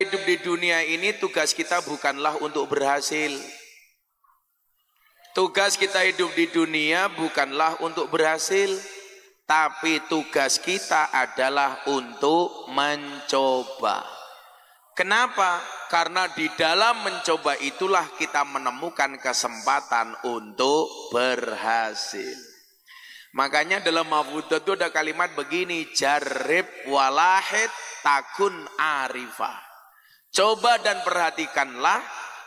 Hidup di dunia ini tugas kita bukanlah untuk berhasil. Tugas kita hidup di dunia bukanlah untuk berhasil, tapi tugas kita adalah untuk mencoba. Kenapa? Karena di dalam mencoba itulah kita menemukan kesempatan untuk berhasil. Makanya dalam Mafudot itu ada kalimat begini, jarib walahid takun arifah. Coba dan perhatikanlah,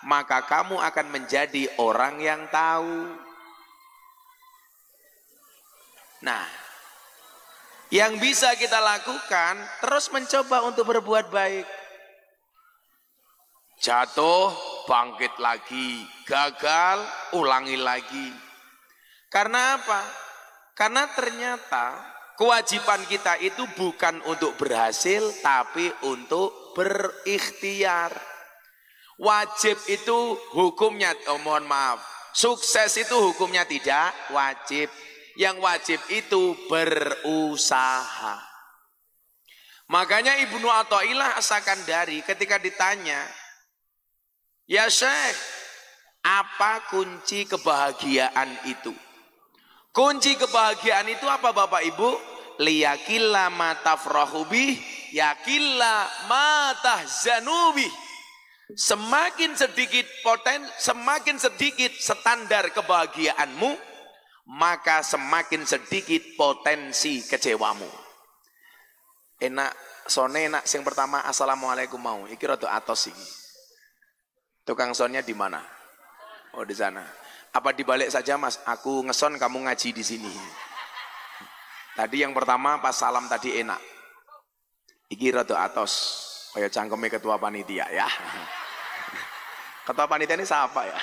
maka kamu akan menjadi orang yang tahu. Nah, yang bisa kita lakukan terus mencoba untuk berbuat baik. Jatuh, bangkit lagi, gagal, ulangi lagi. Karena apa? Karena ternyata kewajiban kita itu bukan untuk berhasil, tapi untuk berikhtiar. Wajib itu hukumnya, mohon maaf, sukses itu hukumnya tidak wajib. Yang wajib itu berusaha. Makanya Ibnu Athaillah As-Sakandari ketika ditanya, ya Syekh, apa kunci kebahagiaan itu? Kunci kebahagiaan itu apa Bapak Ibu? Liyakilla ma tafrahu bih, yakilla ma tahzanu bih. Semakin sedikit standar kebahagiaanmu, maka semakin sedikit potensi kecewamu. Enak, sone enak sing pertama assalamualaikum mau. Iki rada atos iki. Tukang sonnya di mana? Oh di sana. Apa dibalik saja Mas? Aku ngeson, kamu ngaji di sini. Tadi yang pertama pas salam tadi enak. Iki rada atos. Kayak cangkeme ketua panitia ya. Ketua panitia ini siapa ya?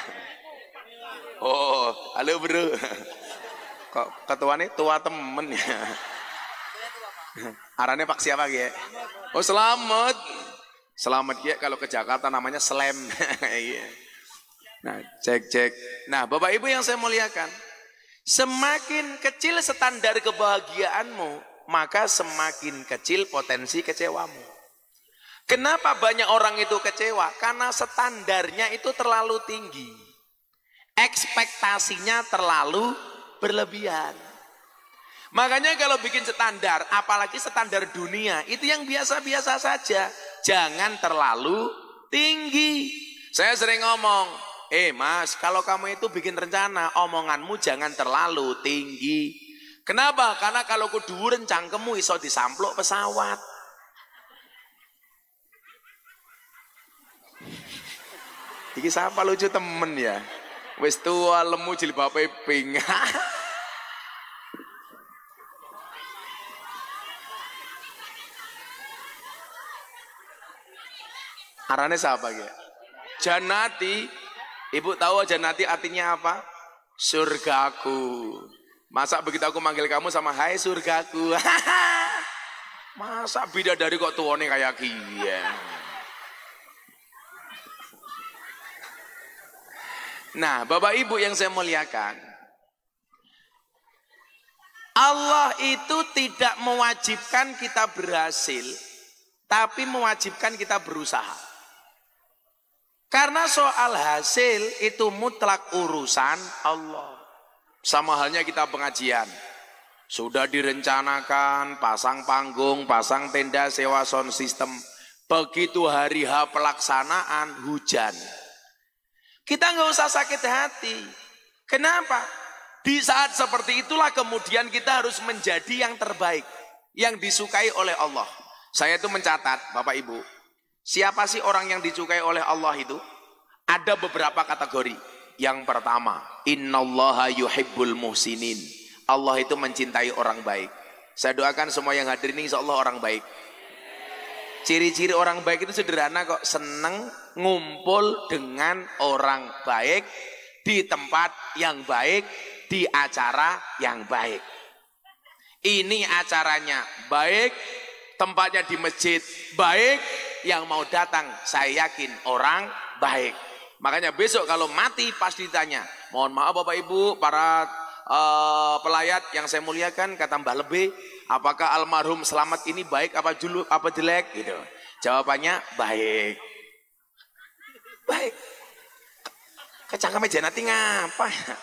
Oh, halo bro. Kok ketuanya tua temen ya? Arane Pak siapa ya? Oh selamat. Selamat ya, kalau ke Jakarta namanya Slam. Nah, cek. Nah, Bapak Ibu yang saya muliakan, semakin kecil standar kebahagiaanmu, maka semakin kecil potensi kecewamu. Kenapa banyak orang itu kecewa? Karena standarnya itu terlalu tinggi. Ekspektasinya terlalu berlebihan. Makanya kalau bikin standar, apalagi standar dunia, itu yang biasa-biasa saja. Jangan terlalu tinggi. Saya sering ngomong, Mas, kalau kamu itu bikin rencana, omonganmu jangan terlalu tinggi. Kenapa? Karena kalau kuduren cangkemmu iso disampluk pesawat. Iki siapa lucu temen ya? Wis tua lemu jilbabe pink. Arane siapa ya? Janati. Ibu tahu Janati artinya apa? Surgaku. Masa begitu aku manggil kamu sama hai surgaku. Masa bidadari kok tuane kayak gini. Nah, Bapak Ibu yang saya muliakan, Allah itu tidak mewajibkan kita berhasil, tapi mewajibkan kita berusaha. Karena soal hasil itu mutlak urusan Allah. Sama halnya kita pengajian. Sudah direncanakan, pasang panggung, pasang tenda, sewa sound system. Begitu hari H pelaksanaan, hujan. Kita nggak usah sakit hati. Kenapa? Di saat seperti itulah kemudian kita harus menjadi yang terbaik, yang disukai oleh Allah. Saya itu mencatat, Bapak Ibu, siapa sih orang yang disukai oleh Allah itu? Ada beberapa kategori. Yang pertama, innallaha yuhibbul muhsinin. Allah itu mencintai orang baik. Saya doakan semua yang hadir ini insya Allah orang baik. Ciri-ciri orang baik itu sederhana kok, seneng ngumpul dengan orang baik di tempat yang baik, di acara yang baik. Ini acaranya baik, tempatnya di masjid baik, yang mau datang saya yakin orang baik. Makanya besok kalau mati pasti ditanya, mohon maaf Bapak Ibu, para pelayat yang saya muliakan, kata Mbah Lebe, apakah almarhum Selamat ini baik apa juluk apa jelek gitu. Jawabannya baik. Baik. Kecangkeme Janati ngapa ya?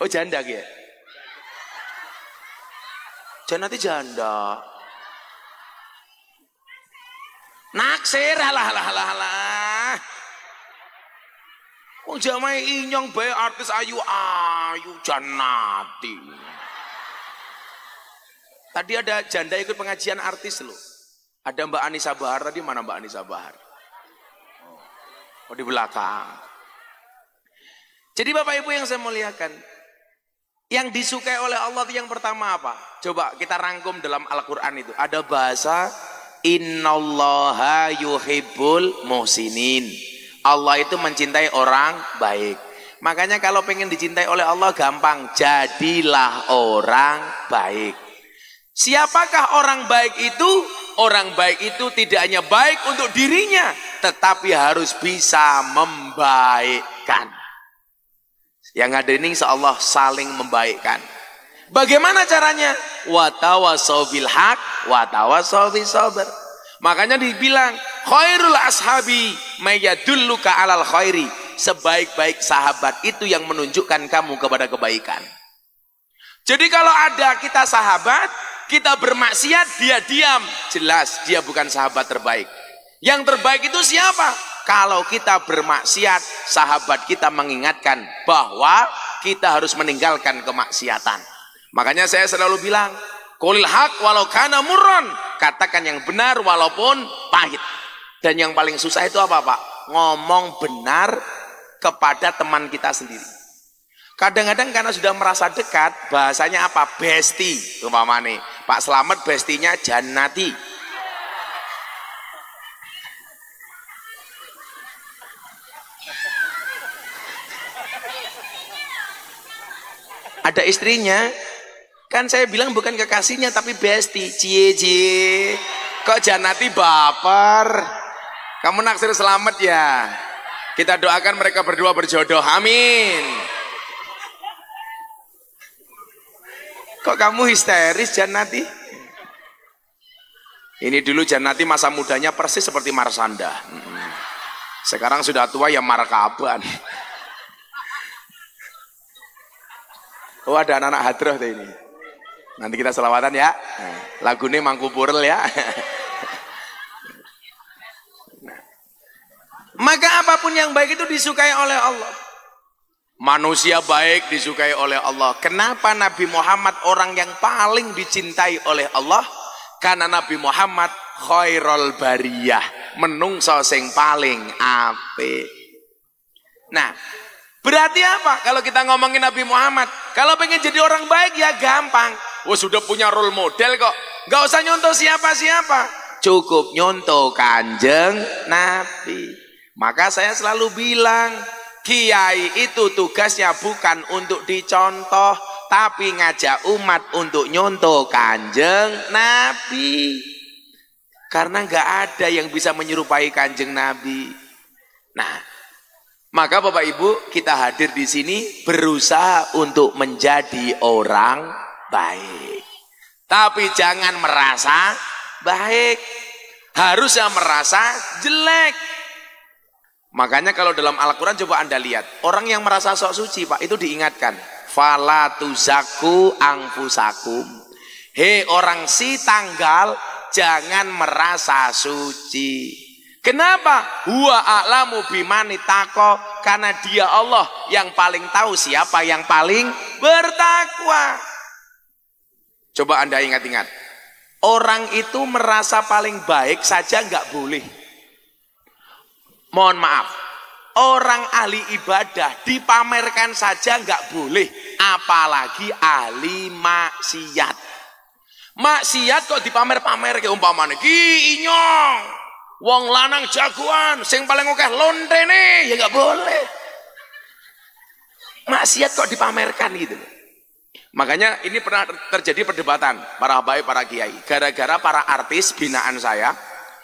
Oh janda gitu. Janati janda. Naksir halah. Wong jamae inyong bae artis ayu Janati. Tadi ada janda ikut pengajian artis loh. Ada Mbak Anissa Bahar tadi, mana Mbak Anissa Bahar? Oh di belakang. Jadi Bapak Ibu yang saya muliakan, yang disukai oleh Allah itu yang pertama apa? Coba kita rangkum dalam Al-Quran itu. Ada bahasa Innallaha yuhibbul muhsinin. Allah itu mencintai orang baik. Makanya kalau pengen dicintai oleh Allah gampang. Jadilah orang baik. Siapakah orang baik itu? Orang baik itu tidak hanya baik untuk dirinya, tetapi harus bisa membaikkan. Yang ada ini insyaallah saling membaikkan. Bagaimana caranya? Watawasau bil haq, watawasau bis sabr. Makanya dibilang khairul ashabi mayadulluka alal khairi. Sebaik-baik sahabat itu yang menunjukkan kamu kepada kebaikan. Jadi kalau ada kita sahabat, kita bermaksiat, dia diam, jelas dia bukan sahabat terbaik. Yang terbaik itu siapa? Kalau kita bermaksiat, sahabat kita mengingatkan bahwa kita harus meninggalkan kemaksiatan. Makanya saya selalu bilang, qulil haq walau kana murran, katakan yang benar walaupun pahit. Dan yang paling susah itu apa Pak? Ngomong benar kepada teman kita sendiri. Kadang-kadang karena sudah merasa dekat, bahasanya apa? Besti, umpamane. Pak Slamet bestinya Janati. Ada istrinya, kan saya bilang bukan kekasihnya tapi besti. Cie. Kok Janati baper? Kamu naksir Slamet ya? Kita doakan mereka berdua berjodoh. Amin. Kok kamu histeris Janati? Ini dulu Janati masa mudanya persis seperti Marsanda. Sekarang sudah tua ya markaban. Oh ada anak-anak hadroh tuh ini. Nanti kita selawatan ya. Lagunya Mangkupurel ya. Maka apapun yang baik itu disukai oleh Allah. Manusia baik disukai oleh Allah. Kenapa Nabi Muhammad orang yang paling dicintai oleh Allah? Karena Nabi Muhammad khairul bariyah, menungso sing paling apik. Nah, berarti apa? Kalau kita ngomongin Nabi Muhammad, kalau pengen jadi orang baik ya gampang. Wah sudah punya role model kok. Gak usah nyontoh siapa-siapa. Cukup nyontoh Kanjeng Nabi. Maka saya selalu bilang, kiai itu tugasnya bukan untuk dicontoh, tapi ngajak umat untuk nyontoh Kanjeng Nabi. Karena nggak ada yang bisa menyerupai Kanjeng Nabi. Nah, maka Bapak Ibu kita hadir di sini berusaha untuk menjadi orang baik. Tapi jangan merasa baik, harusnya merasa jelek. Makanya kalau dalam Al-Quran coba Anda lihat, orang yang merasa sok suci Pak, itu diingatkan. Fala tuzaku angfusakum. Hei orang si tanggal, jangan merasa suci. Kenapa? Huwa a'lamu bimani tako. Karena dia Allah yang paling tahu siapa yang paling bertakwa. Coba Anda ingat-ingat. Orang itu merasa paling baik saja nggak boleh. Mohon maaf, orang ahli ibadah dipamerkan saja nggak boleh, apalagi ahli maksiat. Maksiat kok dipamer-pamer ke umpamane ki inyong, wong lanang jagoan, sing paling akeh lontene, ya nggak boleh. Maksiat kok dipamerkan gitu. Makanya ini pernah terjadi perdebatan para habaib, para kiai, gara-gara para artis binaan saya,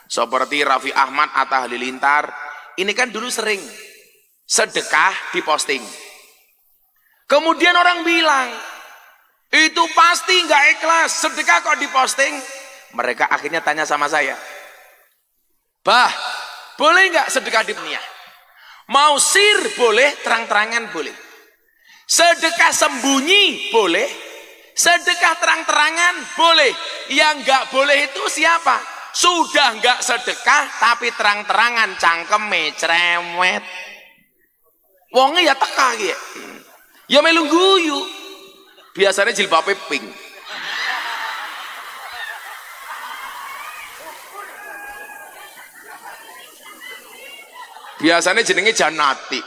seperti Raffi Ahmad, Atta Halilintar. Ini kan dulu sering sedekah diposting. Kemudian orang bilang, Itu pasti nggak ikhlas. Sedekah kok diposting? Mereka akhirnya tanya sama saya, "Bah, boleh nggak sedekah di dunia? Mau sir boleh, terang-terangan boleh. Sedekah sembunyi boleh, sedekah terang-terangan boleh. Yang nggak boleh itu siapa? Sudah nggak sedekah tapi terang-terangan cangkeme cerewet. Wongnya ya teka gitu. Ya melu guyu. Biasanya jilbabnya pink. Biasanya jenenge Janati.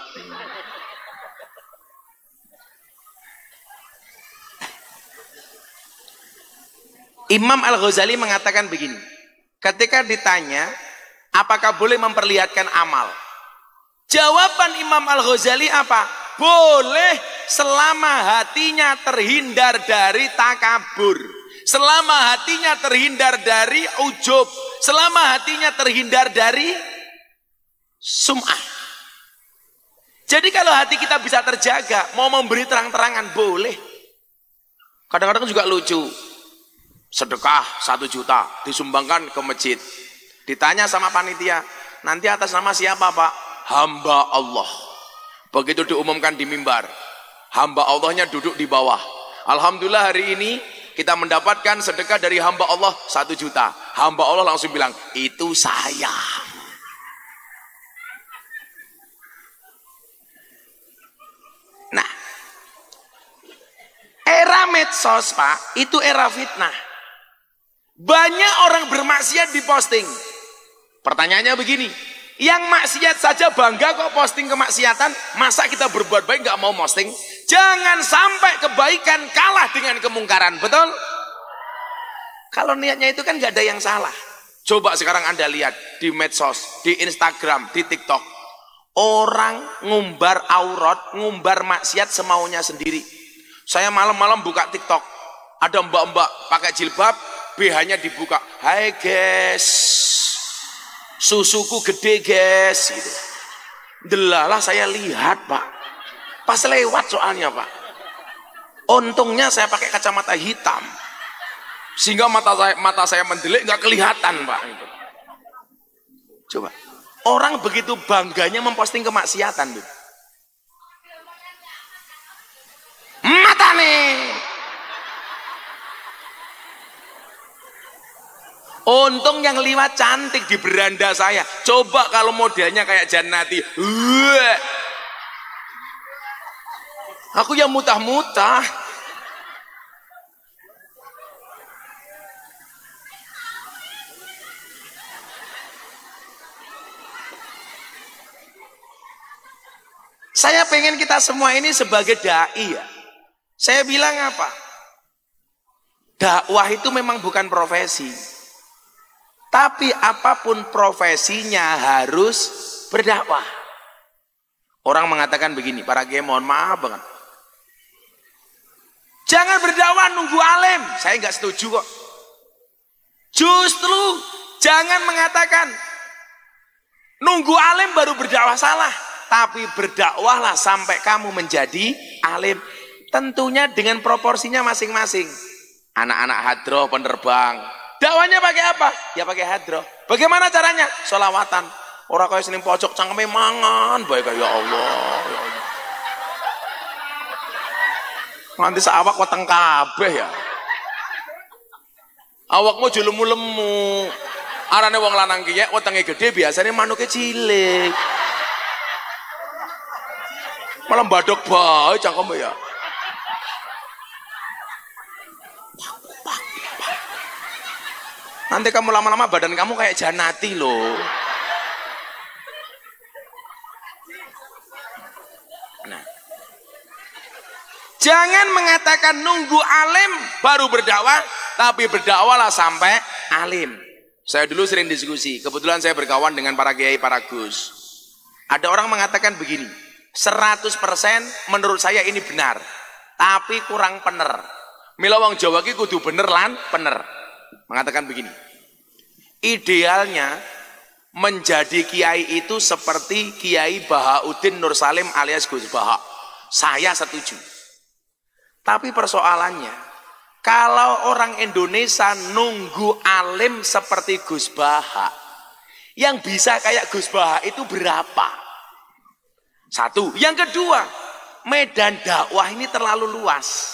Imam Al-Ghazali mengatakan begini, ketika ditanya apakah boleh memperlihatkan amal, jawaban Imam Al-Ghazali apa? Boleh selama hatinya terhindar dari takabur, selama hatinya terhindar dari ujub, selama hatinya terhindar dari sum'ah. Jadi kalau hati kita bisa terjaga, mau memberi terang-terangan boleh. Kadang-kadang juga lucu, sedekah 1 juta disumbangkan ke masjid. Ditanya sama panitia, nanti atas nama siapa Pak? Hamba Allah. Begitu diumumkan di mimbar, hamba Allahnya duduk di bawah. Alhamdulillah hari ini kita mendapatkan sedekah dari hamba Allah 1 juta. Hamba Allah langsung bilang, itu saya. Nah, era medsos Pak, itu era fitnah. Banyak orang bermaksiat diposting. Pertanyaannya begini, yang maksiat saja bangga kok posting kemaksiatan, masa kita berbuat baik nggak mau posting? Jangan sampai kebaikan kalah dengan kemungkaran, betul? Kalau niatnya itu kan nggak ada yang salah. Coba sekarang Anda lihat di medsos, di Instagram, di TikTok, orang ngumbar aurat, ngumbar maksiat semaunya sendiri. Saya malam-malam buka TikTok, ada mbak-mbak pakai jilbab, BH-nya dibuka, hai guys, susuku gede guys, gitu. Delalah saya lihat Pak, pas lewat soalnya Pak. Untungnya saya pakai kacamata hitam, sehingga mata saya mendelik nggak kelihatan Pak. Gitu. Coba, orang begitu bangganya memposting kemaksiatan tuh. Mata nih. Untung yang liwat cantik di beranda saya. Coba kalau modelnya kayak Janati. Aku yang mutah-mutah. Saya pengen kita semua ini sebagai dai ya. Saya bilang apa? Dakwah itu memang bukan profesi. Tapi apapun profesinya harus berdakwah. Orang mengatakan begini, para kiai mohon maaf banget. Jangan berdakwah nunggu alim. Saya nggak setuju kok. Justru jangan mengatakan nunggu alim baru berdakwah, salah. Tapi berdakwahlah sampai kamu menjadi alim. Tentunya dengan proporsinya masing-masing. Anak-anak hadroh penerbang. Dakwanya pakai apa? Ya pakai hadroh. Bagaimana caranya? Sholawatan. Orang kaya sini pojok cangkeme mangan. Baik ya Allah. Ya Allah. Nanti seawak weteng kabeh ya. Awakmu julemu-lemu. Arane wong lanang ki wetenge gede, biasanya manuke cilik. Malah badok bae cangkeme ya. Nanti kamu lama-lama badan kamu kayak Janati loh. Nah, jangan mengatakan nunggu alim baru berdakwah, tapi berdakwahlah sampai alim. Saya dulu sering diskusi, kebetulan saya berkawan dengan para kiai, para gus. Ada orang mengatakan begini, 100% menurut saya ini benar, tapi kurang bener. Mila wong Jawa ki kudu bener lan bener. Mengatakan begini, idealnya menjadi kiai itu seperti Kiai Bahauddin Nur Salim alias Gus Baha. Saya setuju. Tapi persoalannya, Kalau orang Indonesia nunggu alim seperti Gus Baha, yang bisa kayak Gus Baha itu berapa? Satu. Yang kedua, medan dakwah ini terlalu luas.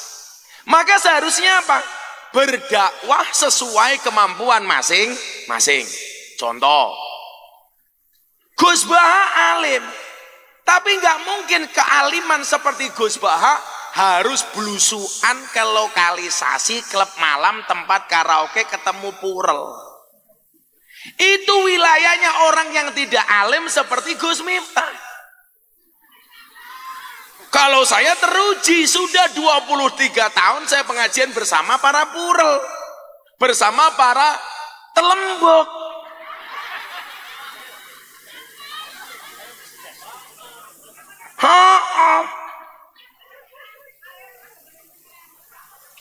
Maka seharusnya apa? Berdakwah sesuai kemampuan masing-masing. Contoh, Gus Baha alim, tapi nggak mungkin kealiman seperti Gus Baha harus belusuan ke lokalisasi klub malam, tempat karaoke, ketemu purel. Itu wilayahnya orang yang tidak alim seperti Gus Miftah. Kalau saya teruji, sudah 23 tahun saya pengajian bersama para purel, bersama para telembok.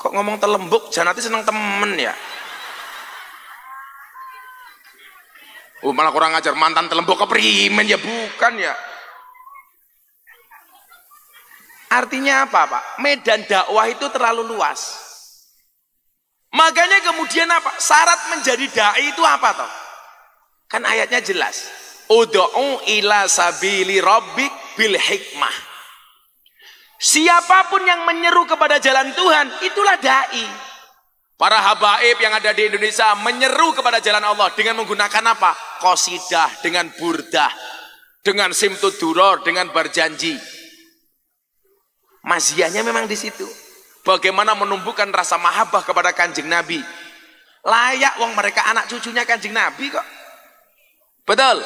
Kok ngomong telembuk, Janati seneng temen ya? Malah kurang ajar, mantan telembuk keprimen ya? Bukan ya. Artinya apa Pak? Medan dakwah itu terlalu luas. Makanya kemudian apa? Syarat menjadi da'i itu apa toh? Kan ayatnya jelas. Ud'u ila sabili rabbik bil hikmah. Siapapun yang menyeru kepada jalan Tuhan, itulah da'i. Para habaib yang ada di Indonesia menyeru kepada jalan Allah dengan menggunakan apa? Qasidah, dengan burdah, dengan simtud duror, dengan berjanji. Maziahnya memang di situ. Bagaimana menumbuhkan rasa mahabbah kepada Kanjeng Nabi. Layak wong mereka anak cucunya Kanjeng Nabi kok. Betul.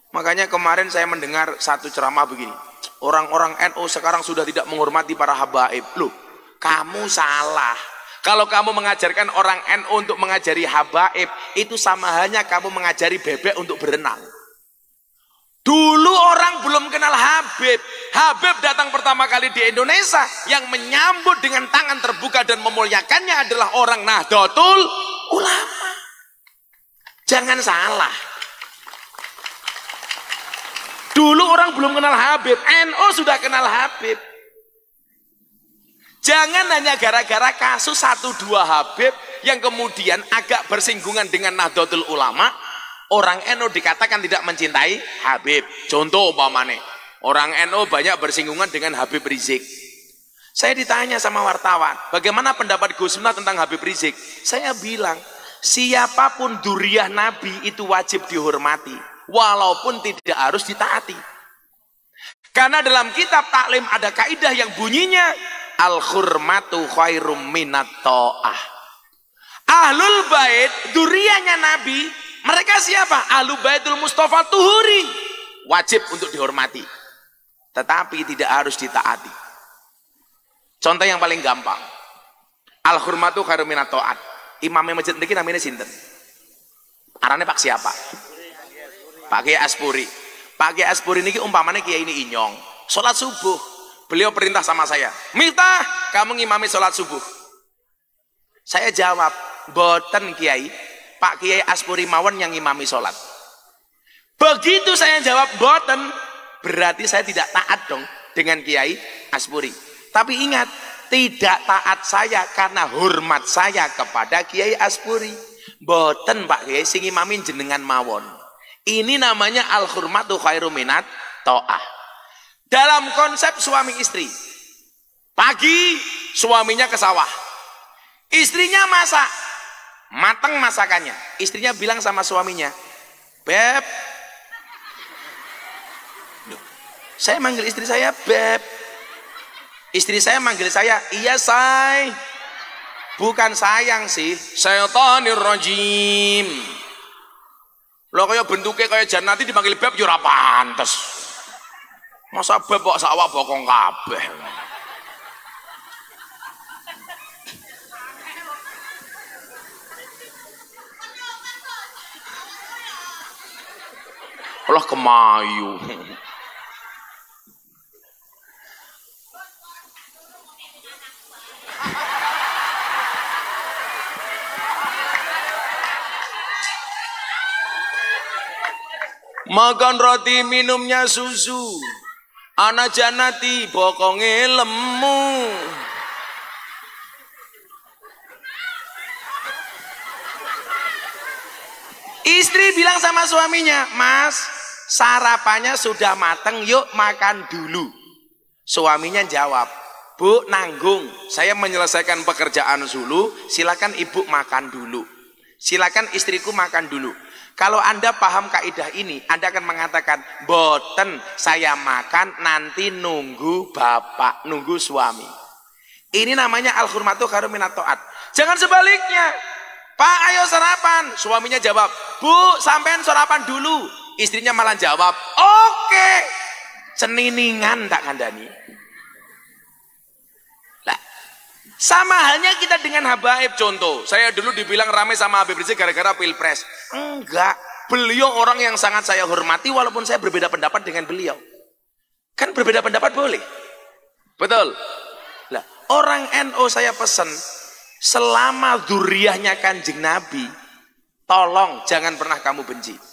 Makanya kemarin saya mendengar satu ceramah begini. Orang-orang NU sekarang sudah tidak menghormati para habaib. Loh, kamu salah. Kalau kamu mengajarkan orang NU untuk mengajari habaib, itu sama halnya kamu mengajari bebek untuk berenang. Dulu orang belum kenal Habib. Habib datang pertama kali di Indonesia, yang menyambut dengan tangan terbuka dan memuliakannya adalah orang Nahdlatul Ulama. Jangan salah. Dulu orang belum kenal Habib, NU sudah kenal Habib. Jangan hanya gara-gara kasus 1-2 Habib yang kemudian agak bersinggungan dengan Nahdlatul Ulama, orang NU dikatakan tidak mencintai Habib. Contoh umpamane, orang NU banyak bersinggungan dengan Habib Rizik. Saya ditanya sama wartawan, bagaimana pendapat Gus Miftah tentang Habib Rizik? Saya bilang, siapapun dzurriyyah Nabi itu wajib dihormati, walaupun tidak harus ditaati. Karena dalam kitab taklim ada kaidah yang bunyinya al-hurmatu khairum minat ta'ah. Ahlul bait, dzurriyyahnya Nabi, mereka siapa? Ahlul baitul Mustafa Tuhuri, wajib untuk dihormati, tetapi tidak harus ditaati. Contoh yang paling gampang, al-hurmatu khairum minat ta'at. Imamnya masjid niki namanya sinten? Arane Pak siapa? Pak Kiai Aspuri. Pak Kiai Aspuri niki umpamanya Kiai ini inyong, sholat subuh, beliau perintah sama saya, Miftah, kamu ngimami sholat subuh. Saya jawab, boten Kiai, Pak Kiai Aspuri mawon yang ngimami sholat. Begitu saya jawab boten, berarti saya tidak taat dong dengan Kiai Aspuri. Tapi ingat, tidak taat saya karena hormat saya kepada Kiai Aspuri. Boten Pak Kiai sing imamin jenengan mawon. Ini namanya al-hurmatu khairum minat ta'ah. Dalam konsep suami istri, pagi suaminya ke sawah, istrinya masak, mateng masakannya. Istrinya bilang sama suaminya, Beb, saya manggil istri saya Beb. Istri saya manggil saya, iya say. Bukan sayang sih, syaitanir rajim. Lo kayak bentuknya kayak Janati dipanggil Beb yo ora pantes. Masa Beb kok sawah bokong kabeh. Allah kemayu. Makan roti, minumnya susu, anak Janati bokonge lemu. Istri bilang sama suaminya, "Mas, sarapannya sudah mateng, yuk makan dulu." Suaminya jawab, "Bu, nanggung, saya menyelesaikan pekerjaan dulu, silakan ibu makan dulu. Silakan istriku makan dulu." Kalau Anda paham kaidah ini, Anda akan mengatakan, "Boten, saya makan nanti nunggu bapak, nunggu suami." Ini namanya al-hurmatu khairum minat ta'at. Jangan sebaliknya. "Pak, ayo sarapan." Suaminya jawab, "Bu, sampean sarapan dulu." Istrinya malah jawab, "Oke." Ceniningan tak kandani. Lah, sama halnya kita dengan habaib. Contoh, saya dulu dibilang ramai sama Habib Rizik gara-gara pilpres. Enggak, beliau orang yang sangat saya hormati walaupun saya berbeda pendapat dengan beliau. Kan berbeda pendapat boleh. Betul. Lah, orang NU saya pesan, selama dzurriyyahnya Kanjeng Nabi, tolong jangan pernah kamu benci.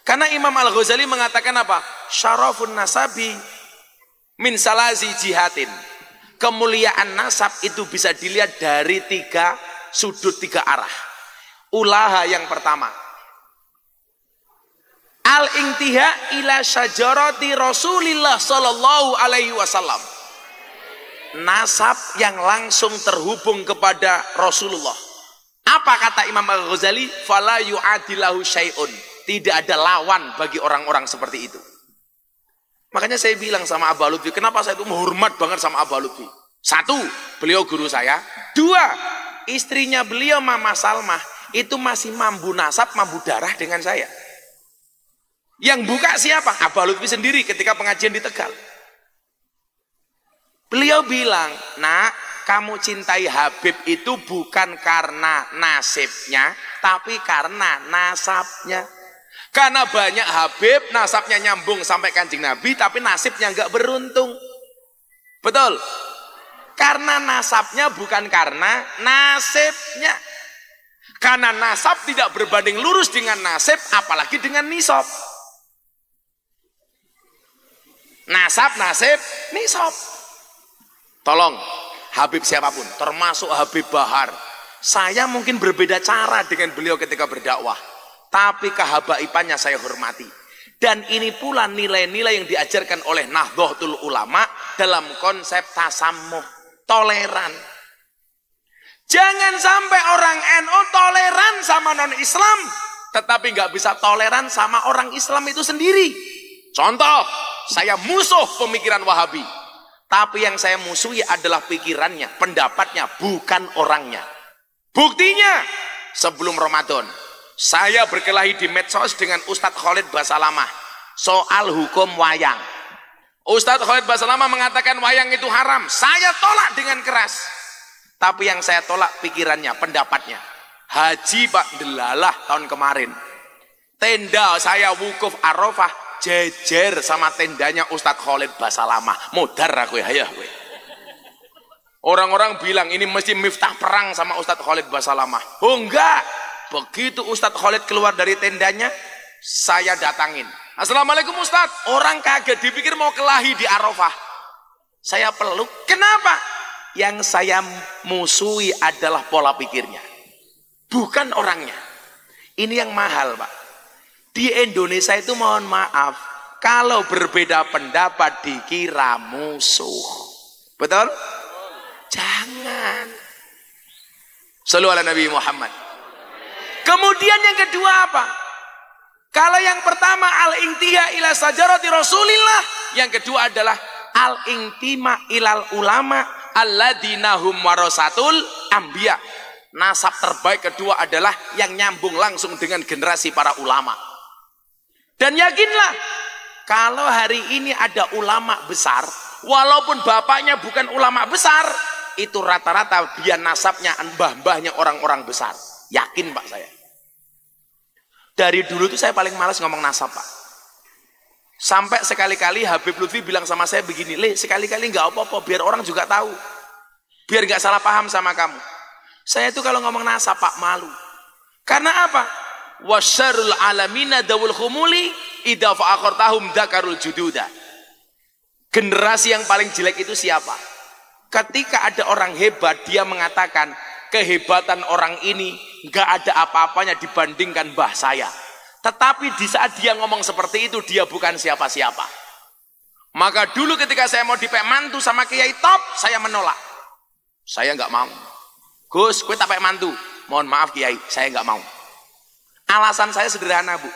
Karena Imam Al-Ghazali mengatakan apa? Syarafun nasabi min salazi jihatin. Kemuliaan nasab itu bisa dilihat dari tiga sudut, tiga arah. Ulaha yang pertama, al-intiha ila syajarati Rasulillah sallallahu alaihi wasallam. Nasab yang langsung terhubung kepada Rasulullah. Apa kata Imam Al-Ghazali? Fala yu'adilahu syai'un. Tidak ada lawan bagi orang-orang seperti itu. Makanya saya bilang sama Abah Lutfi, kenapa saya itu menghormat banget sama Abah Lutfi? Satu, beliau guru saya. Dua, istrinya beliau Mama Salmah itu masih mampu nasab, mampu darah dengan saya. Yang buka siapa? Abah Lutfi sendiri ketika pengajian di Tegal. Beliau bilang, "Nak, kamu cintai Habib itu bukan karena nasibnya, tapi karena nasabnya." Karena banyak Habib, nasabnya nyambung sampai Kanjeng Nabi, tapi nasibnya nggak beruntung. Betul? Karena nasabnya bukan karena nasibnya. Karena nasab tidak berbanding lurus dengan nasib, apalagi dengan nisab. Nasab, nasib, nisab. Tolong, Habib siapapun, termasuk Habib Bahar, saya mungkin berbeda cara dengan beliau ketika berdakwah, tapi kehabaibannya saya hormati. Dan ini pula nilai-nilai yang diajarkan oleh Nahdlatul Ulama dalam konsep tasamuh, toleran. Jangan sampai orang NU toleran sama non-Islam, tetapi nggak bisa toleran sama orang Islam itu sendiri. Contoh, saya musuh pemikiran Wahabi, tapi yang saya musuhi adalah pikirannya, pendapatnya, bukan orangnya. Buktinya, sebelum Ramadan, saya berkelahi di medsos dengan Ustadz Khalid Basalamah soal hukum wayang. Ustadz Khalid Basalamah mengatakan wayang itu haram. Saya tolak dengan keras. Tapi yang saya tolak pikirannya, pendapatnya. Haji Pak Delalah tahun kemarin, tenda saya wukuf Arafah jejer sama tendanya Ustadz Khalid Basalamah. Modar aku ya. Orang-orang bilang ini mesti miftah perang sama Ustadz Khalid Basalamah. Oh enggak. Begitu Ustadz Khalid keluar dari tendanya, saya datangin. "Assalamualaikum Ustadz." Orang kaget, dipikir mau kelahi di Arafah. Saya peluk. Kenapa? Yang saya musuhi adalah pola pikirnya, bukan orangnya. Ini yang mahal, Pak. Di Indonesia itu mohon maaf, kalau berbeda pendapat dikira musuh. Betul? Jangan. Shallu ala Nabi Muhammad. Kemudian yang kedua apa? Kalau yang pertama al-intiha ila sajarati Rasulillah, yang kedua adalah al-intima ilal ulama alladzina hum warasatul anbiya. Nasab terbaik kedua adalah yang nyambung langsung dengan generasi para ulama. Dan yakinlah, kalau hari ini ada ulama besar, walaupun bapaknya bukan ulama besar, itu rata-rata dia nasabnya mbah-mbahnya orang-orang besar. Yakin Pak saya. Dari dulu tuh saya paling malas ngomong nasab Pak. Sampai sekali-kali Habib Lutfi bilang sama saya begini, "Le, sekali-kali nggak apa-apa, biar orang juga tahu. Biar nggak salah paham sama kamu." Saya itu kalau ngomong nasab Pak malu. Karena apa? Wasyarul alamina dawul khumuli idza fa'aqartahum dzakarul jududa. Generasi yang paling jelek itu siapa? Ketika ada orang hebat, dia mengatakan kehebatan orang ini nggak ada apa-apanya dibandingkan mbah saya. Tetapi di saat dia ngomong seperti itu, dia bukan siapa-siapa. Maka dulu ketika saya mau dipek mantu sama Kiai top, saya menolak. Saya nggak mau. Gus, gue tak pek mantu. Mohon maaf Kiai, saya nggak mau. Alasan saya sederhana, Bu.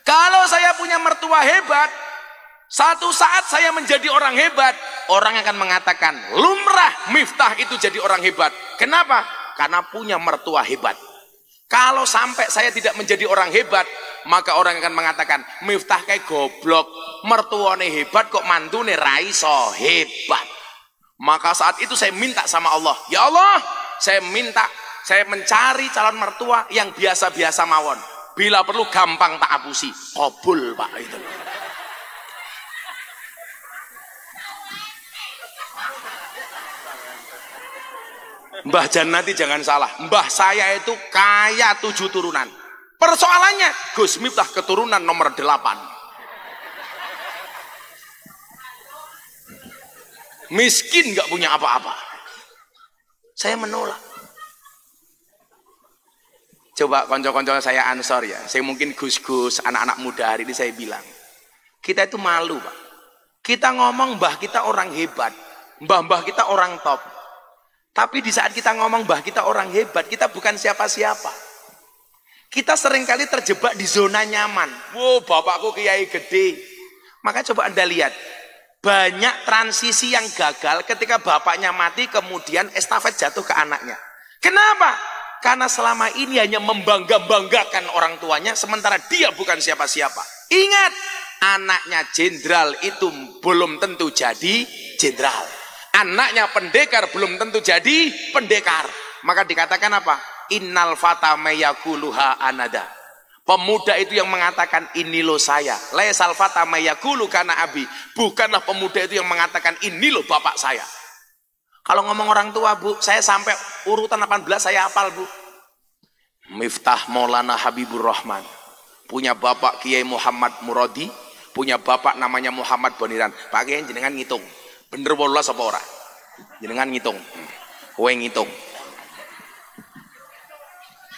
Kalau saya punya mertua hebat, satu saat saya menjadi orang hebat, orang akan mengatakan, lumrah Miftah itu jadi orang hebat. Kenapa? Karena punya mertua hebat. Kalau sampai saya tidak menjadi orang hebat, maka orang akan mengatakan, Miftah kayak goblok, mertuane hebat kok mantune ra iso hebat. Maka saat itu saya minta sama Allah, ya Allah, saya mencari calon mertua yang biasa-biasa mawon. Bila perlu gampang tak apusi. Kabul Pak itu. Mbah Janati jangan salah, mbah saya itu kaya 7 turunan. Persoalannya Gus Miftah keturunan nomor 8. Miskin nggak punya apa-apa. Saya menolak. Coba konco-konco saya Ansor ya, saya mungkin gus-gus anak-anak muda hari ini saya bilang, kita itu malu Pak. Kita ngomong mbah kita orang hebat, mbah-mbah kita orang top. Tapi di saat kita ngomong mbah kita orang hebat, kita bukan siapa-siapa. Kita seringkali terjebak di zona nyaman. Wow, bapakku kiai gede. Maka coba Anda lihat, banyak transisi yang gagal ketika bapaknya mati, kemudian estafet jatuh ke anaknya. Kenapa? Karena selama ini hanya membangga-banggakan orang tuanya, sementara dia bukan siapa-siapa. Ingat, anaknya jenderal itu belum tentu jadi jenderal. Anaknya pendekar belum tentu jadi pendekar. Maka dikatakan apa? Innal fata mayakuluha anada. Pemuda itu yang mengatakan ini lo saya. Laisal fata mayakulu kana abi. Bukanlah pemuda itu yang mengatakan ini lo bapak saya. Kalau ngomong orang tua Bu, saya sampai urutan 18 saya hafal Bu. Miftah Maulana Habibur Rahman, punya bapak Kiai Muhammad Muradi, punya bapak namanya Muhammad Boniran. Pak Kiai jenengan ngitung, bener 18 apa ora? Jenengan ngitung, kowe ngitung.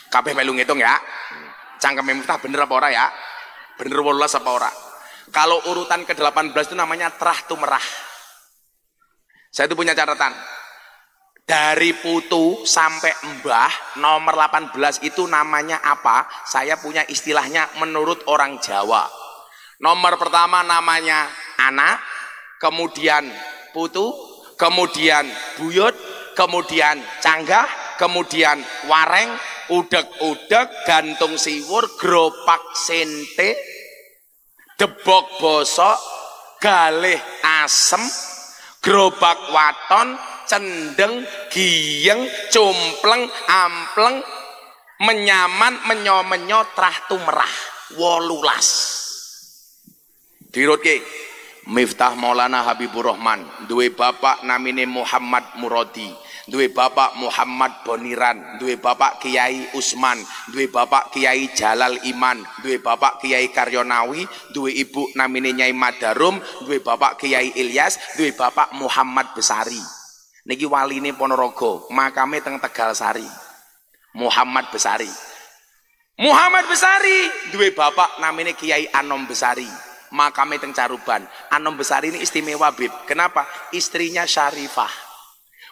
Kabeh melu ngitung ya. Cangkem Miftah bener apa ora ya? Bener 18 apa ora? Kalau urutan ke-18 itu namanya terah tumerah. Saya itu punya catatan. Dari putu sampai mbah nomor 18 itu namanya apa? Saya punya istilahnya menurut orang Jawa. Nomor pertama namanya anak, kemudian putu, kemudian buyut, kemudian canggah, kemudian wareng, udek-udek, gantung siwur, gropak sente, debok bosok, galih asem, gerobak waton, cendeng, giyeng, cumpleng, ampleng, menyaman, menyo-menyo, trah tumerah, 18. Dirutke Miftah Maulana Habibur Rahman, duwe bapak namine Muhammad Muradi, duwe bapak Muhammad Boniran, duwe bapak Kiai Usman, duwe bapak Kiai Jalal Iman, duwe bapak Kiai Karyonawi, duwe ibu namine Nyai Madarum, duwe bapak Kiai Ilyas, duwe bapak Muhammad Besari. Niki waline Ponorogo, makame teng Tegal Sari. Muhammad Besari. Muhammad Besari duwe bapak namine Kiai Anom Besari. Makame teng Caruban. Anom Besari ini istimewa Bib. Kenapa? Istrinya Syarifah.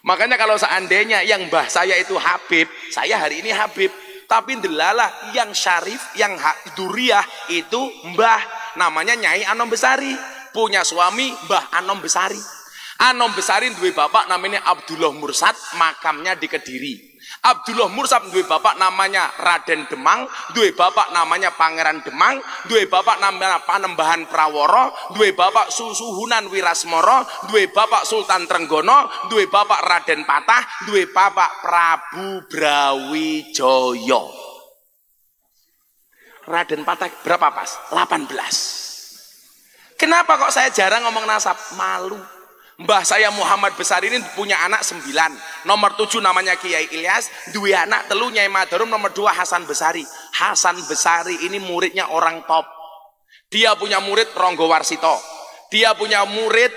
Makanya kalau seandainya yang mbah saya itu Habib, saya hari ini Habib. Tapi ndelalah yang Syarif, yang Duriah itu mbah namanya Nyai Anom Besari. Punya suami Mbah Anom Besari. Anom Besari duwe bapak namanya Abdullah Mursad, makamnya di Kediri. Abdullah Mursad duwe bapak namanya Raden Demang, duwe bapak namanya Pangeran Demang, duwe bapak namanya Panembahan Praworo, duwe bapak Susuhunan Wirasmoro, duwe bapak Sultan Trenggono, duwe bapak Raden Patah, duwe bapak Prabu Brawijaya. Raden Patah berapa pas? 18. Kenapa kok saya jarang ngomong nasab? Malu. Mbah saya Muhammad Besar ini punya anak 9. Nomor 7 namanya Kiai Ilyas, dua anak telu Nyai Madarum, nomor 2 Hasan Besari. Hasan Besari ini muridnya orang top. Dia punya murid Ronggo Warsito. Dia punya murid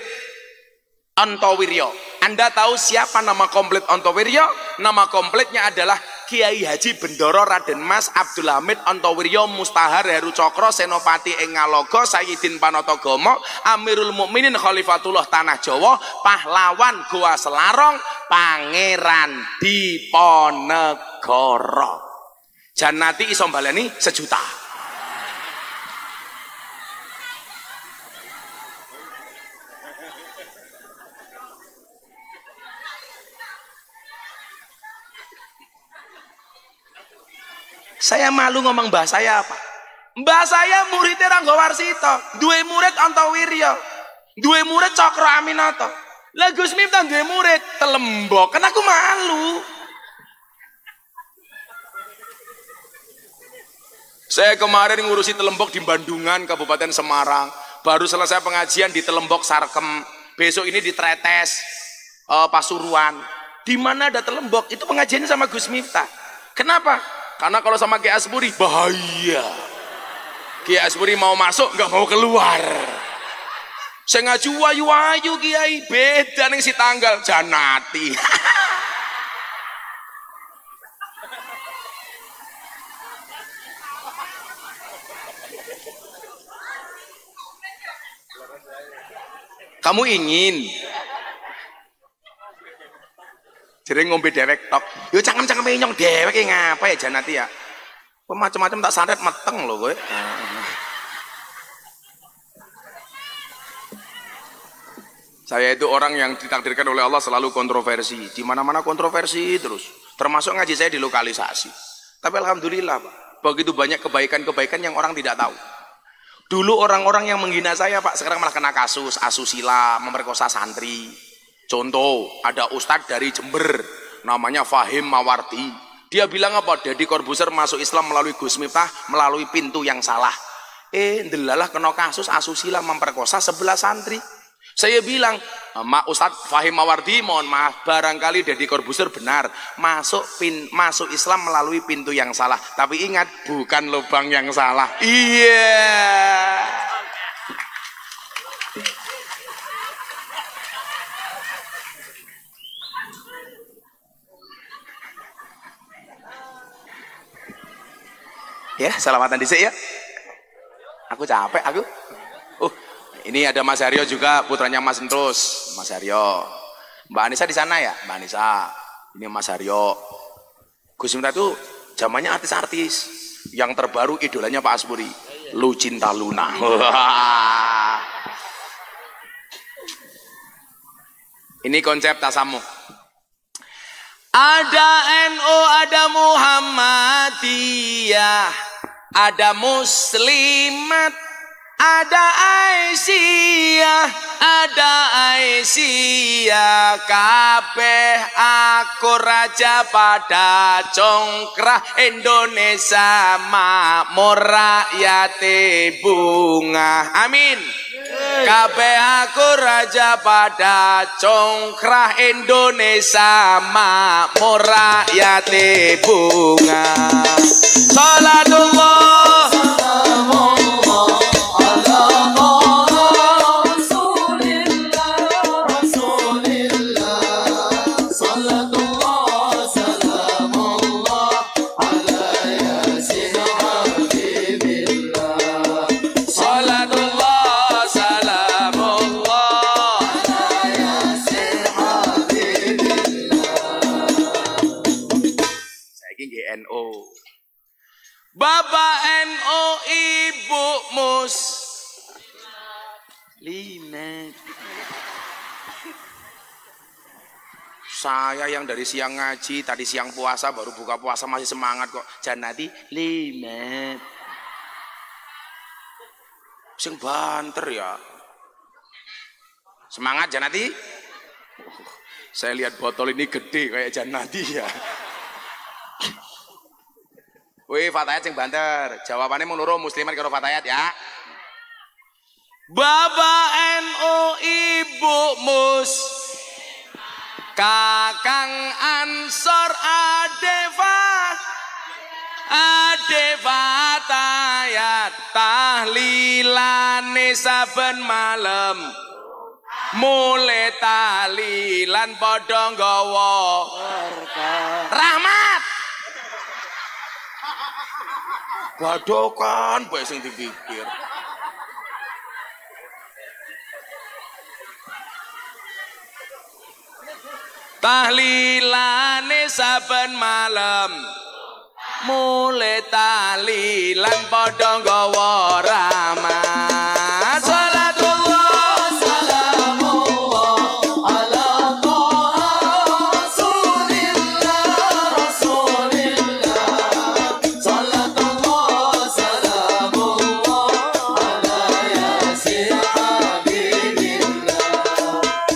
Antowiryo. Anda tahu siapa nama komplit Antowiryo? Nama komplitnya adalah Kiai Haji Bendoro Raden Mas Abdul Hamid Antowiryo Mustahar Heru Cokro Senopati ing Ngalogo Sayyidin Panatagomo Amirul Mukminin Khalifatullah Tanah Jawa pahlawan Goa Selarong Pangeran Diponegoro. Janati iso baleni 1 juta. Saya malu ngomong mbah saya apa? Mbah saya muridnya Rangga Warsito, duwe murid Antowiryo, duwe murid Cokro Aminoto. Lah Gus Miftah duwe murid Telembok, kan aku malu. Saya kemarin ngurusi Telembok di Bandungan, Kabupaten Semarang. Baru selesai pengajian di Telembok Sarkem. Besok ini di Tretes, Pasuruan. Di mana ada Telembok, itu pengajiannya sama Gus Miftah. Kenapa? Karena kalau sama Kiai Asburi bahaya. Kiai Asburi mau masuk nggak mau keluar. Saya ngaji wayu-wayu Kiai, beda nih si tanggal Janati. Kamu ingin jadi ngombe dewek tok. Yo cangkem-cangkem nyong dewek ngapa ya Janati ya? Macam-macam tak santet meteng loh kowe. Saya itu orang yang ditakdirkan oleh Allah selalu kontroversi. Di mana-mana kontroversi terus. Termasuk ngaji saya di lokalisasi. Tapi alhamdulillah, Pak, begitu banyak kebaikan-kebaikan yang orang tidak tahu. Dulu orang-orang yang menghina saya, Pak, sekarang malah kena kasus asusila, memperkosa santri. Contoh, ada ustadz dari Jember, namanya Fahim Mawardi. Dia bilang apa? Deddy Corbuzier masuk Islam melalui Gus Miftah, melalui pintu yang salah. Delalah kena kasus asusila memperkosa 11 santri. Saya bilang, Ustadz Fahim Mawardi, mohon maaf, barangkali Deddy Corbuzier benar masuk Islam melalui pintu yang salah. Tapi ingat, bukan lubang yang salah. Iya. Ya, selamatan dhisik ya. Aku capek aku. Ini ada Mas Haryo juga, putranya Mas Entus, Mas Haryo. Mbak Anissa di sana ya, Mbak Anissa. Ini Mas Haryo. Gus Miftah itu zamannya artis-artis. Yang terbaru idolanya Pak Asburi, Lu Cinta Luna. Ini konsep tasamuh. Ada NU, ada Muhammadiyah, ada Muslimat, ada Aisyah, kabeh aku raja pada congkrah Indonesia makmur rakyate bunga. Amin. Kabeh aku raja pada congkrah Indonesia makmur rakyate bunga. Salatullah Bapak NU, Ibu Muslimat. Saya yang dari siang ngaji, tadi siang puasa, baru buka puasa masih semangat kok. Janati limat. Sing banter ya. Semangat Janati. Saya lihat botol ini gede kayak Janati ya. Wih, Fatayat sing banter. Jawabannya menurut Muslimat karo Fatayat ya. Bapak NU, Ibu Mus, Kakang Ansor, Ade Fatayat, tahlilane saben malam. Mulai tahlilan padha nggawa rahmat. Gadokan bae sing dipikir. Tahlilane saben malam mulai tahlilan padha nggawa rahmat. Salatullah salamullah ala Rasulillah Rasulillah. Salatullah salamullah ala yasin habibillah.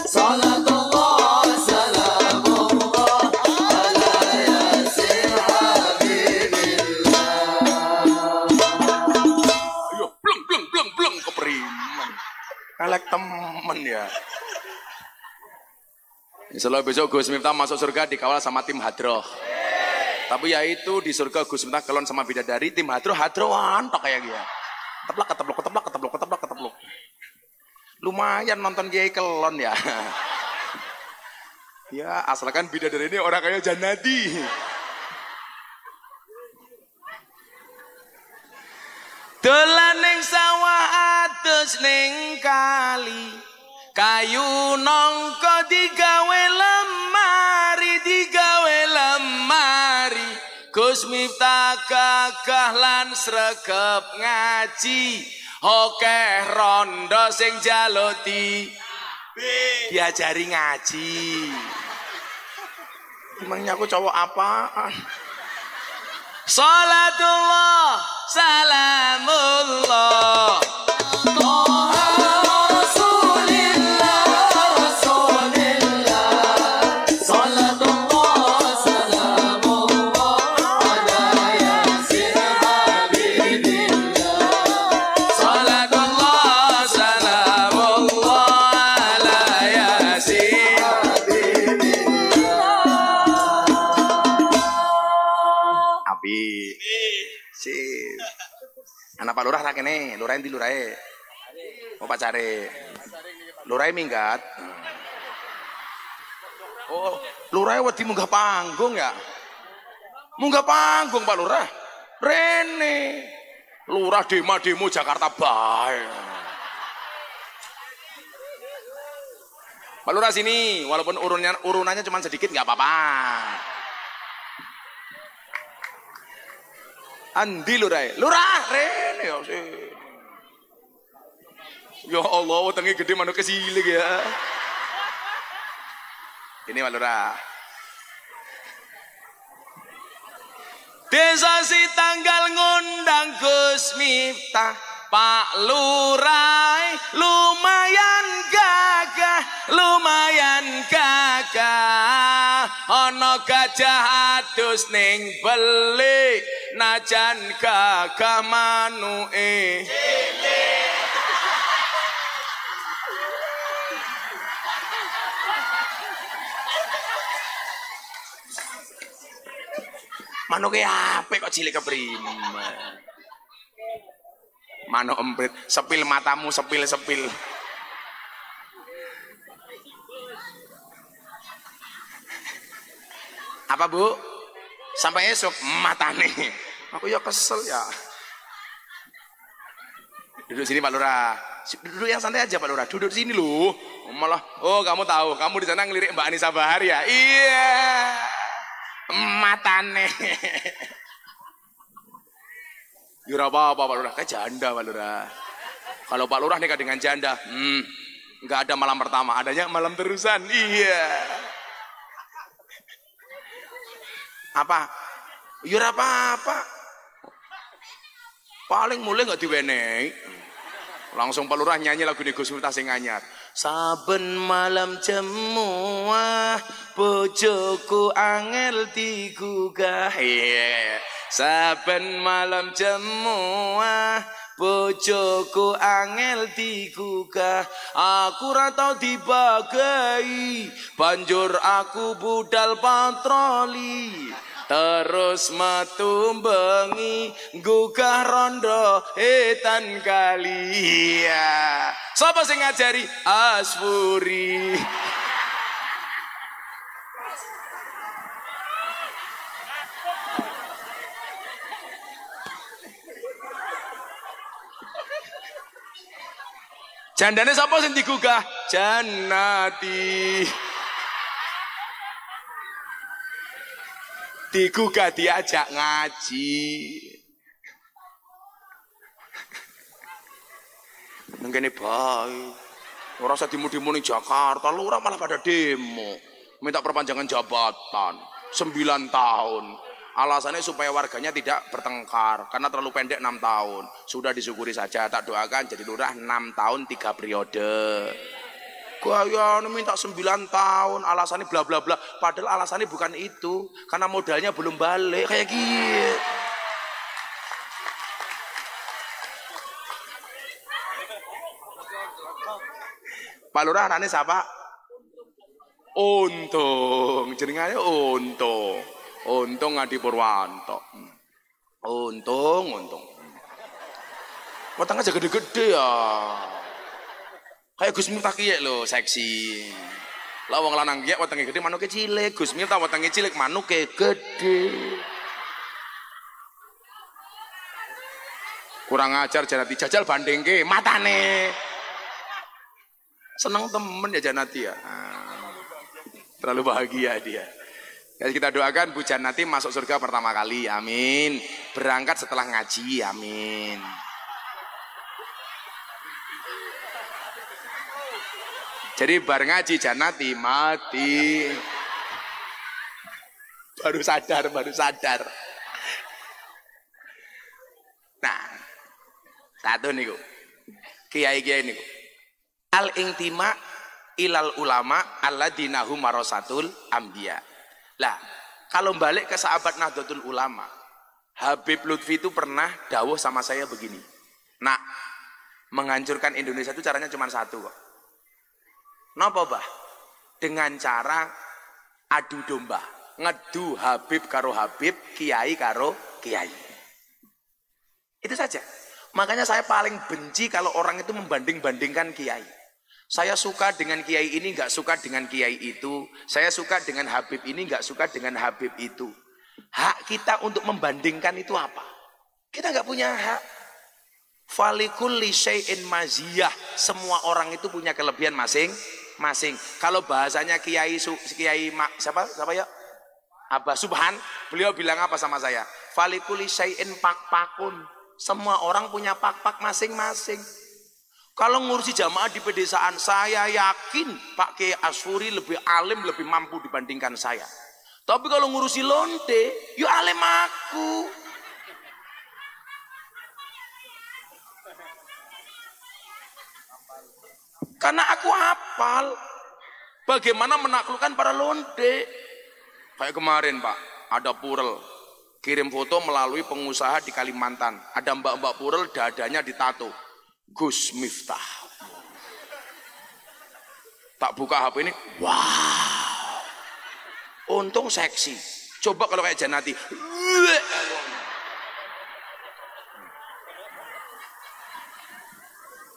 Salatullah salamullah ala yasin habibillah. Ayo bleng keperiman. Elek temen ya. Insyaallah besok Gus Miftah masuk surga dikawal sama tim hadroh. Tapi ya itu di surga Gus Miftah kelon sama bidadari, tim hadrohan tok kayak gitu. Keteplak. Lumayan nonton Kiai kelon ya. Ya asalkan bidadari ini orang kayak Janadi. Dolan ning sawah atus ning kali, kayu nongko digawe lemari. Gus Miftah gagah lan sregep ngaji, okeh rondo sing jaluti diajari ngaji. Emangnya aku cowok apaan? Salatullah salamullah anak Pak Lurah rakene, lurah endi lurahe? Mau pacare. Lurahe minggat. Oh, lurahe wedi munggah panggung ya? Munggah panggung Pak Lurah. Rene. Lurah demo Jakarta bae. Pak Lurah sini, walaupun urunannya cuma sedikit nggak apa-apa. Andi lurah, rene ya sih. Ya Allah, wetenge gede manuk kesilik ya. Ini Pak Lurah. Desa si tanggal ngundang Gus Miftah, Pak Lurah lumayan gagah. Ana gajah adus ning belik, najan gagah manuke cilik. Manuke apik kok cilik kepriman. Manuk emprit, sepil matamu sepil. Apa Bu? Sampai esok matane. Aku ya kesel ya. Duduk sini Pak Lurah. Duduk yang santai aja Pak Lurah. Duduk sini loh. Malah, oh kamu tahu, kamu di sana ngelirik Mbak Anissa Bahar ya? Iya. Matane. Yura apa Pak Lurah? Kayak janda Pak Lurah. Kalau Pak Lurah nikah dengan janda, nggak ada malam pertama, adanya malam terusan. Iya. Apa? Yura apa? Paling mulai nggak diwenehi. Langsung Pak Lurah nyanyi lagu nih Gus Miftah sing anyar. Saben malam jemuah, bojoku angel digugah. Yeah. Saben malam jemuah, bojoku angel digugah. Aku ra tau dibagai, banjur aku budal patroli. Terus metu bengi gugah rondo etan kali ya. Sapa sing ngajari? Asfuri. Jandane sapa sing digugah? Jannati. Digugah diajak ngaji. Nengkene bae. Ora usah demo-demo ning Jakarta, lu ora malah pada demo. Minta perpanjangan jabatan 9 tahun. Alasannya supaya warganya tidak bertengkar karena terlalu pendek 6 tahun. Sudah disyukuri saja, tak doakan jadi lurah 6 tahun 3 periode. Gaya minta 9 tahun, alasannya bla bla bla. Padahal alasannya bukan itu, karena modalnya belum balik kayak gitu. Pak Lurah anaknya siapa? Untung, jenengannya Untung. Untung Ngadi Purwanto. Untung. Wetenge aja gede-gede ya. Kayak Gus Miftah kiye lho, seksi. Lah wong lanang kiye wetenge gede, manuke cilik. Gus Miftah wetenge cilik, manuke gede. Kurang ajar Janati, jajal bandingke matane. Seneng temen ya Janati ya. Terlalu bahagia dia. Ya, kita doakan Bu Janati masuk surga pertama kali, amin. Berangkat setelah ngaji, amin. Jadi bar ngaji Janati mati. Baru sadar. Nah, satu niku. Kiai-kiai niku. Al-intima ilal ulama alladzina hum warasatul anbiya. Lah, kalau balik ke sahabat Nahdlatul Ulama, Habib Lutfi itu pernah dawuh sama saya begini. Nak, menghancurkan Indonesia itu caranya cuma satu kok. Napa, Bah? Dengan cara adu domba. Ngedu Habib karo Habib, Kiai karo Kiai. Itu saja. Makanya saya paling benci kalau orang itu membanding-bandingkan Kiai. Saya suka dengan Kiai ini, nggak suka dengan Kiai itu. Saya suka dengan Habib ini, nggak suka dengan Habib itu. Hak kita untuk membandingkan itu apa? Kita nggak punya hak. Falikulli syai'in maziyah. Semua orang itu punya kelebihan masing-masing. Kalau bahasanya siapa ya? Abah Subhan, beliau bilang apa sama saya? Falikulli syai'in pak-pakun. Semua orang punya pak-pak masing-masing. Kalau ngurusi jamaah di pedesaan, saya yakin Pak Kiai Asfuri lebih alim, lebih mampu dibandingkan saya. Tapi kalau ngurusi lonte, ya alim aku. Karena aku hafal bagaimana menaklukkan para lonte. Kayak kemarin Pak, ada purel. Kirim foto melalui pengusaha di Kalimantan. Ada mbak-mbak purel dadanya ditato. Gus Miftah. Tak buka HP ini, wow. Untung seksi. Coba kalau kayak Janati.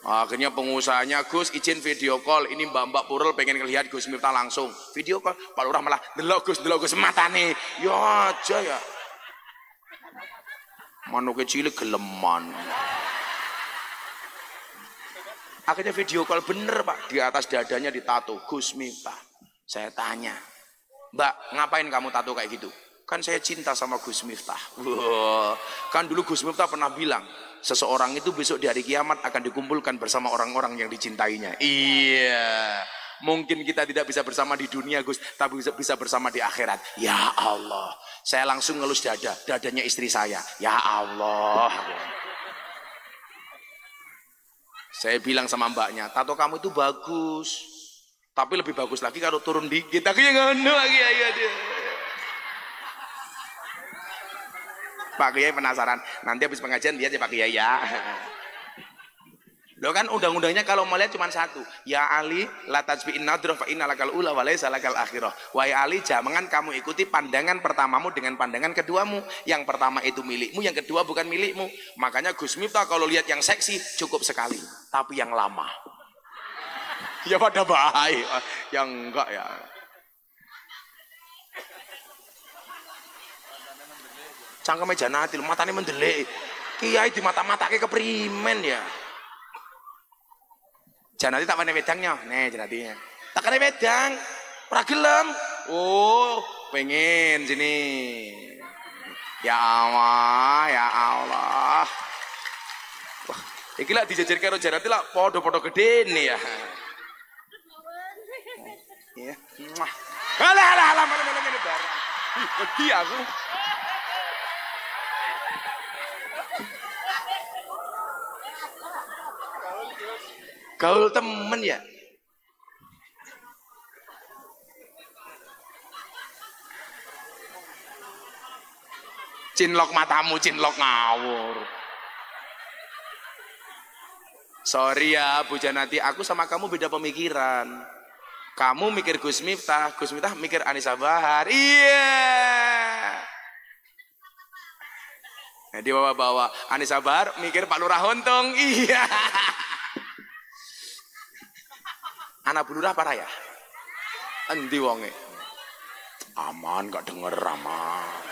Akhirnya pengusahanya, Gus izin video call. Ini mbak-mbak purel pengen ngelihat Gus Miftah langsung. Video call. Pak Lurah malah delok Gus matane. Ya aja ya. Manuke cilik geleman. Akhirnya video call bener Pak, di atas dadanya ditato Gus Miftah. Saya tanya, Mbak, ngapain kamu tato kayak gitu? Kan saya cinta sama Gus Miftah. Wah, kan dulu Gus Miftah pernah bilang, seseorang itu besok di hari kiamat akan dikumpulkan bersama orang-orang yang dicintainya. Iya, mungkin kita tidak bisa bersama di dunia Gus, tapi bisa bersama di akhirat. Ya Allah, saya langsung ngelus dadanya istri saya. Ya Allah. Saya bilang sama mbaknya, tato kamu itu bagus, tapi lebih bagus lagi kalau turun dikit. Aku yang ngono lagi ya dia. Pak Kiai penasaran, nanti habis pengajian lihat ya Pak Kiai ya. Loh kan undang-undangnya kalau mau lihat cuma satu. Ya Ali, la tajbi'in nadrah fa inna lakal ula wa laysa lakal akhirah. Wahai Ali, jangan kamu ikuti pandangan pertamamu dengan pandangan keduamu. Yang pertama itu milikmu, yang kedua bukan milikmu. Makanya Gus Miftah kalau lihat yang seksi cukup sekali, tapi yang lama. Ya pada baik, yang enggak ya. Cangkeme Janati, matane mendelik. Kiai di mata-matake keprimen ya. Janati tak wani wedangnya. Nih janatinya. Tak kene wedang. Ora gelem. Oh, pengen sini. Ya Allah, ya Allah. Wah, iki lak dijejer karo Janati lak padha-padha gedene ya. Ya. Alah, malah ngene barang. Wedi aku. Gaul temen ya. Cinlok matamu, cinlok ngawur. Sorry ya Bu Janati, aku sama kamu beda pemikiran. Kamu mikir Gus Miftah mikir Anisa Bahar. Iya. Nah, di bawah Anisa Bahar mikir Pak Lurah Hontong. Iya. Anak Bu Lurah parah ya? Endi wonge? Aman, gak denger aman.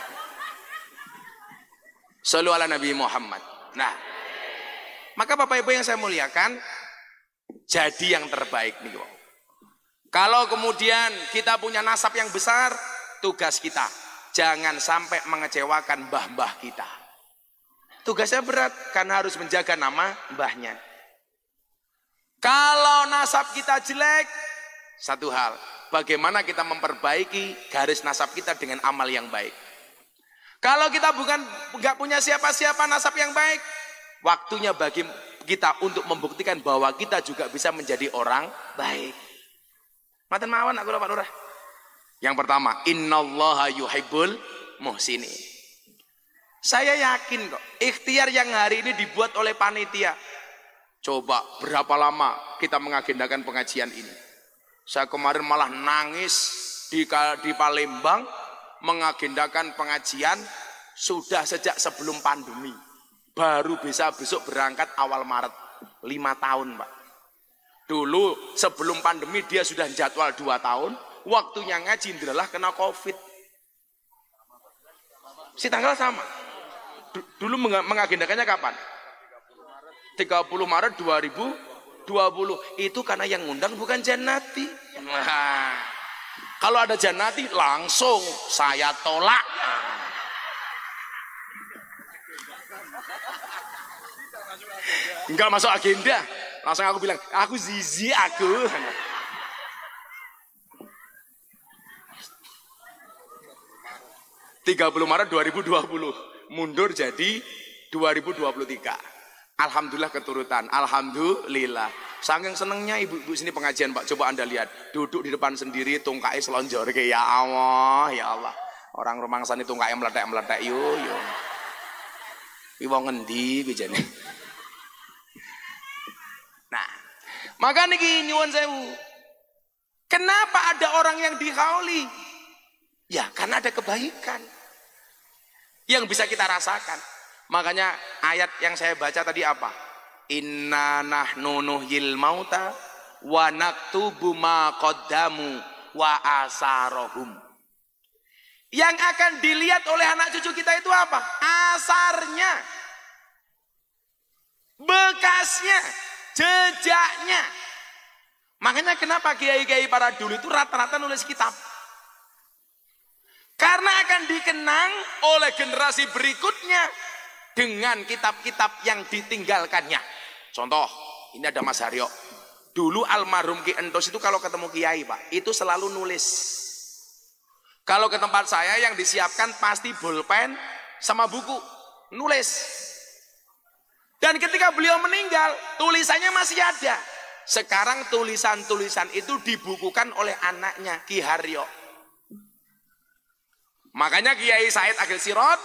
Sallu ala Nabi Muhammad. Nah, maka Bapak Ibu yang saya muliakan, jadi yang terbaik nih. Kalau kemudian kita punya nasab yang besar, tugas kita jangan sampai mengecewakan mbah-mbah kita. Tugasnya berat karena harus menjaga nama mbahnya. Kalau nasab kita jelek, satu hal, bagaimana kita memperbaiki garis nasab kita dengan amal yang baik. Kalau kita nggak punya siapa-siapa nasab yang baik, waktunya bagi kita untuk membuktikan bahwa kita juga bisa menjadi orang baik. Maten mawon aku Pak Lurah. Yang pertama, innallaha yuhibbul muhsinin. Saya yakin kok, ikhtiar yang hari ini dibuat oleh panitia. Coba berapa lama kita mengagendakan pengajian ini. Saya kemarin malah nangis di Palembang mengagendakan pengajian sudah sejak sebelum pandemi. Baru bisa besok berangkat awal Maret. 5 tahun Pak. Dulu sebelum pandemi dia sudah jadwal 2 tahun. Waktunya ngaji adalah kena COVID. Si tanggal sama. Dulu mengagendakannya kapan? 30 Maret 2020. Itu karena yang ngundang bukan Janati. Nah, kalau ada Janati langsung saya tolak. Enggak masuk agenda. Langsung aku bilang, aku zizi aku. (30 Maret 2020) mundur jadi 2023. Alhamdulillah keturutan, alhamdulillah. Saking senengnya ibu-ibu sini pengajian Pak, coba Anda lihat, duduk di depan sendiri, tungkai selonjor kayak ya Allah, ya Allah. Orang rumangsan itu tungkai meletek yo. Iwang ngendi bijane. Nah, maka niki nyuwun sewu. Kenapa ada orang yang dihauli? Ya, karena ada kebaikan yang bisa kita rasakan. Makanya ayat yang saya baca tadi apa? Inna nahnu nuhyil mauta wa naktubu ma qaddamu wa asarahum. Yang akan dilihat oleh anak cucu kita itu apa? Asarnya, bekasnya, jejaknya. Makanya kenapa kiai-kiai para dulu itu rata-rata nulis kitab? Karena akan dikenang oleh generasi berikutnya dengan kitab-kitab yang ditinggalkannya. Contoh, ini ada Mas Haryo. Dulu almarhum Ki Entos itu kalau ketemu kiai Pak, itu selalu nulis. Kalau ke tempat saya yang disiapkan pasti bolpen sama buku, nulis. Dan ketika beliau meninggal, tulisannya masih ada. Sekarang tulisan-tulisan itu dibukukan oleh anaknya Ki Haryo. Makanya Kiai Said Agil Sirot,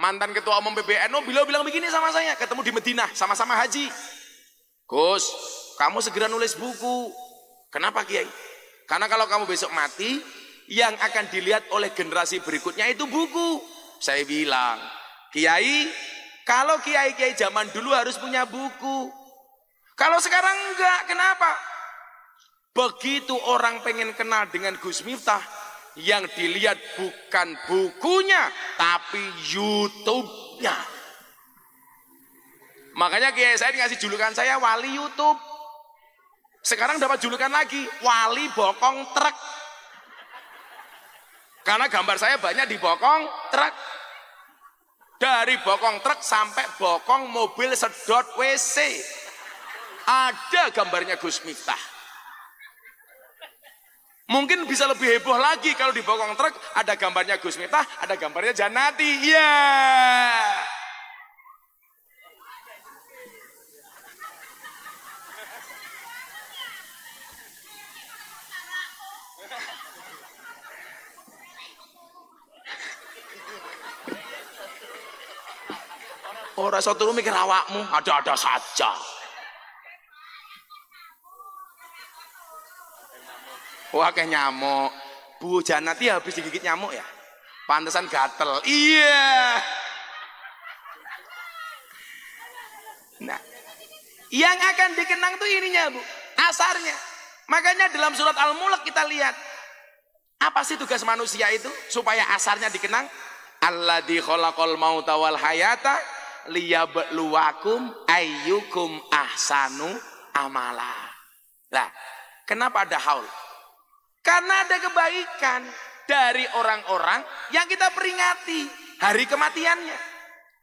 mantan ketua umum PBNU, beliau bilang begini sama saya, ketemu di Madinah, sama-sama haji. Gus, kamu segera nulis buku. Kenapa Kiai? Karena kalau kamu besok mati, yang akan dilihat oleh generasi berikutnya itu buku. Saya bilang, Kiai, kalau kiai-kiai zaman dulu harus punya buku. Kalau sekarang enggak, kenapa? Begitu orang pengen kenal dengan Gus Miftah, yang dilihat bukan bukunya, tapi YouTube-nya. Makanya Kiai Said ngasih julukan saya wali YouTube. Sekarang dapat julukan lagi, wali bokong truk. Karena gambar saya banyak di bokong truk. Dari bokong truk sampai bokong mobil sedot WC. Ada gambarnya Gus Miftah. Mungkin bisa lebih heboh lagi kalau di bokong truk ada gambarnya Gus Miftah, ada gambarnya Janati. Iya. Ora iso turu mikir awakmu, ada-ada saja. Wah, kayak nyamuk. Bu Janati habis digigit nyamuk ya? Pantesan gatel. Iya. Nah, yang akan dikenang tuh ininya, Bu. Asarnya. Makanya dalam surat Al-Mulk kita lihat. Apa sih tugas manusia itu? Supaya asarnya dikenang. Alladzi khalaqal mauta wal hayata liyabluwakum ayyukum ahsanu amala. Lah, kenapa ada haul? Karena ada kebaikan dari orang-orang yang kita peringati hari kematiannya.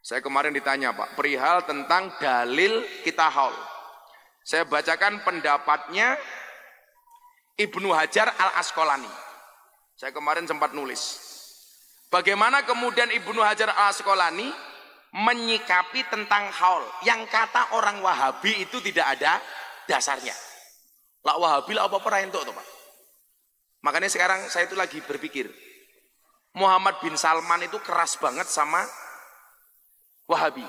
Saya kemarin ditanya Pak, perihal tentang dalil kita haul. Saya bacakan pendapatnya Ibnu Hajar Al-Asqalani. Saya kemarin sempat nulis. Bagaimana kemudian Ibnu Hajar Al-Asqalani menyikapi tentang haul yang kata orang Wahabi itu tidak ada dasarnya. Lah Wahabi lah apa-apa entuk to Pak. Makanya sekarang saya itu lagi berpikir, Muhammad bin Salman itu keras banget sama Wahabi.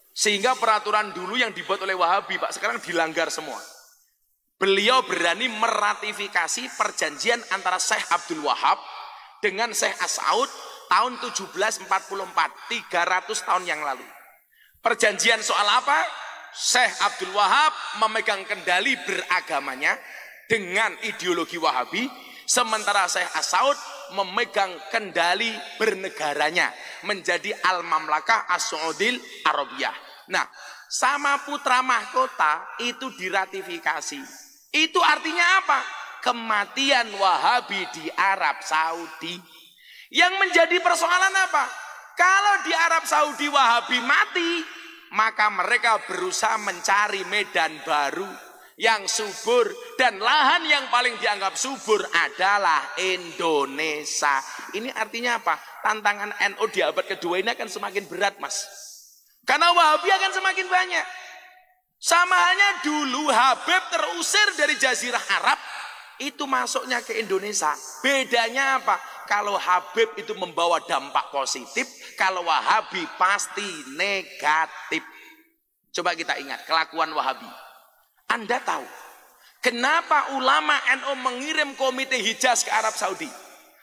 Sehingga peraturan dulu yang dibuat oleh Wahabi, Pak, sekarang dilanggar semua. Beliau berani meratifikasi perjanjian antara Syekh Abdul Wahab dengan Syekh As-Saud tahun 1744, 300 tahun yang lalu. Perjanjian soal apa? Syekh Abdul Wahab memegang kendali beragamanya dengan ideologi Wahabi, sementara Syekh As-Saud memegang kendali bernegaranya menjadi Al-Mamlakah As-Saudil Arabiyah. Nah, sama putra mahkota itu diratifikasi. Itu artinya apa? Kematian Wahabi di Arab Saudi. Yang menjadi persoalan apa? Kalau di Arab Saudi Wahabi mati, maka mereka berusaha mencari medan baru yang subur, dan lahan yang paling dianggap subur adalah Indonesia. Ini artinya apa? Tantangan NU di abad kedua ini akan semakin berat, Mas. Karena Wahabi akan semakin banyak. Sama halnya dulu Habib terusir dari Jazirah Arab, itu masuknya ke Indonesia. Bedanya apa? Kalau Habib itu membawa dampak positif, kalau Wahabi pasti negatif. Coba kita ingat kelakuan Wahabi. Anda tahu kenapa ulama NU mengirim komite Hijaz ke Arab Saudi?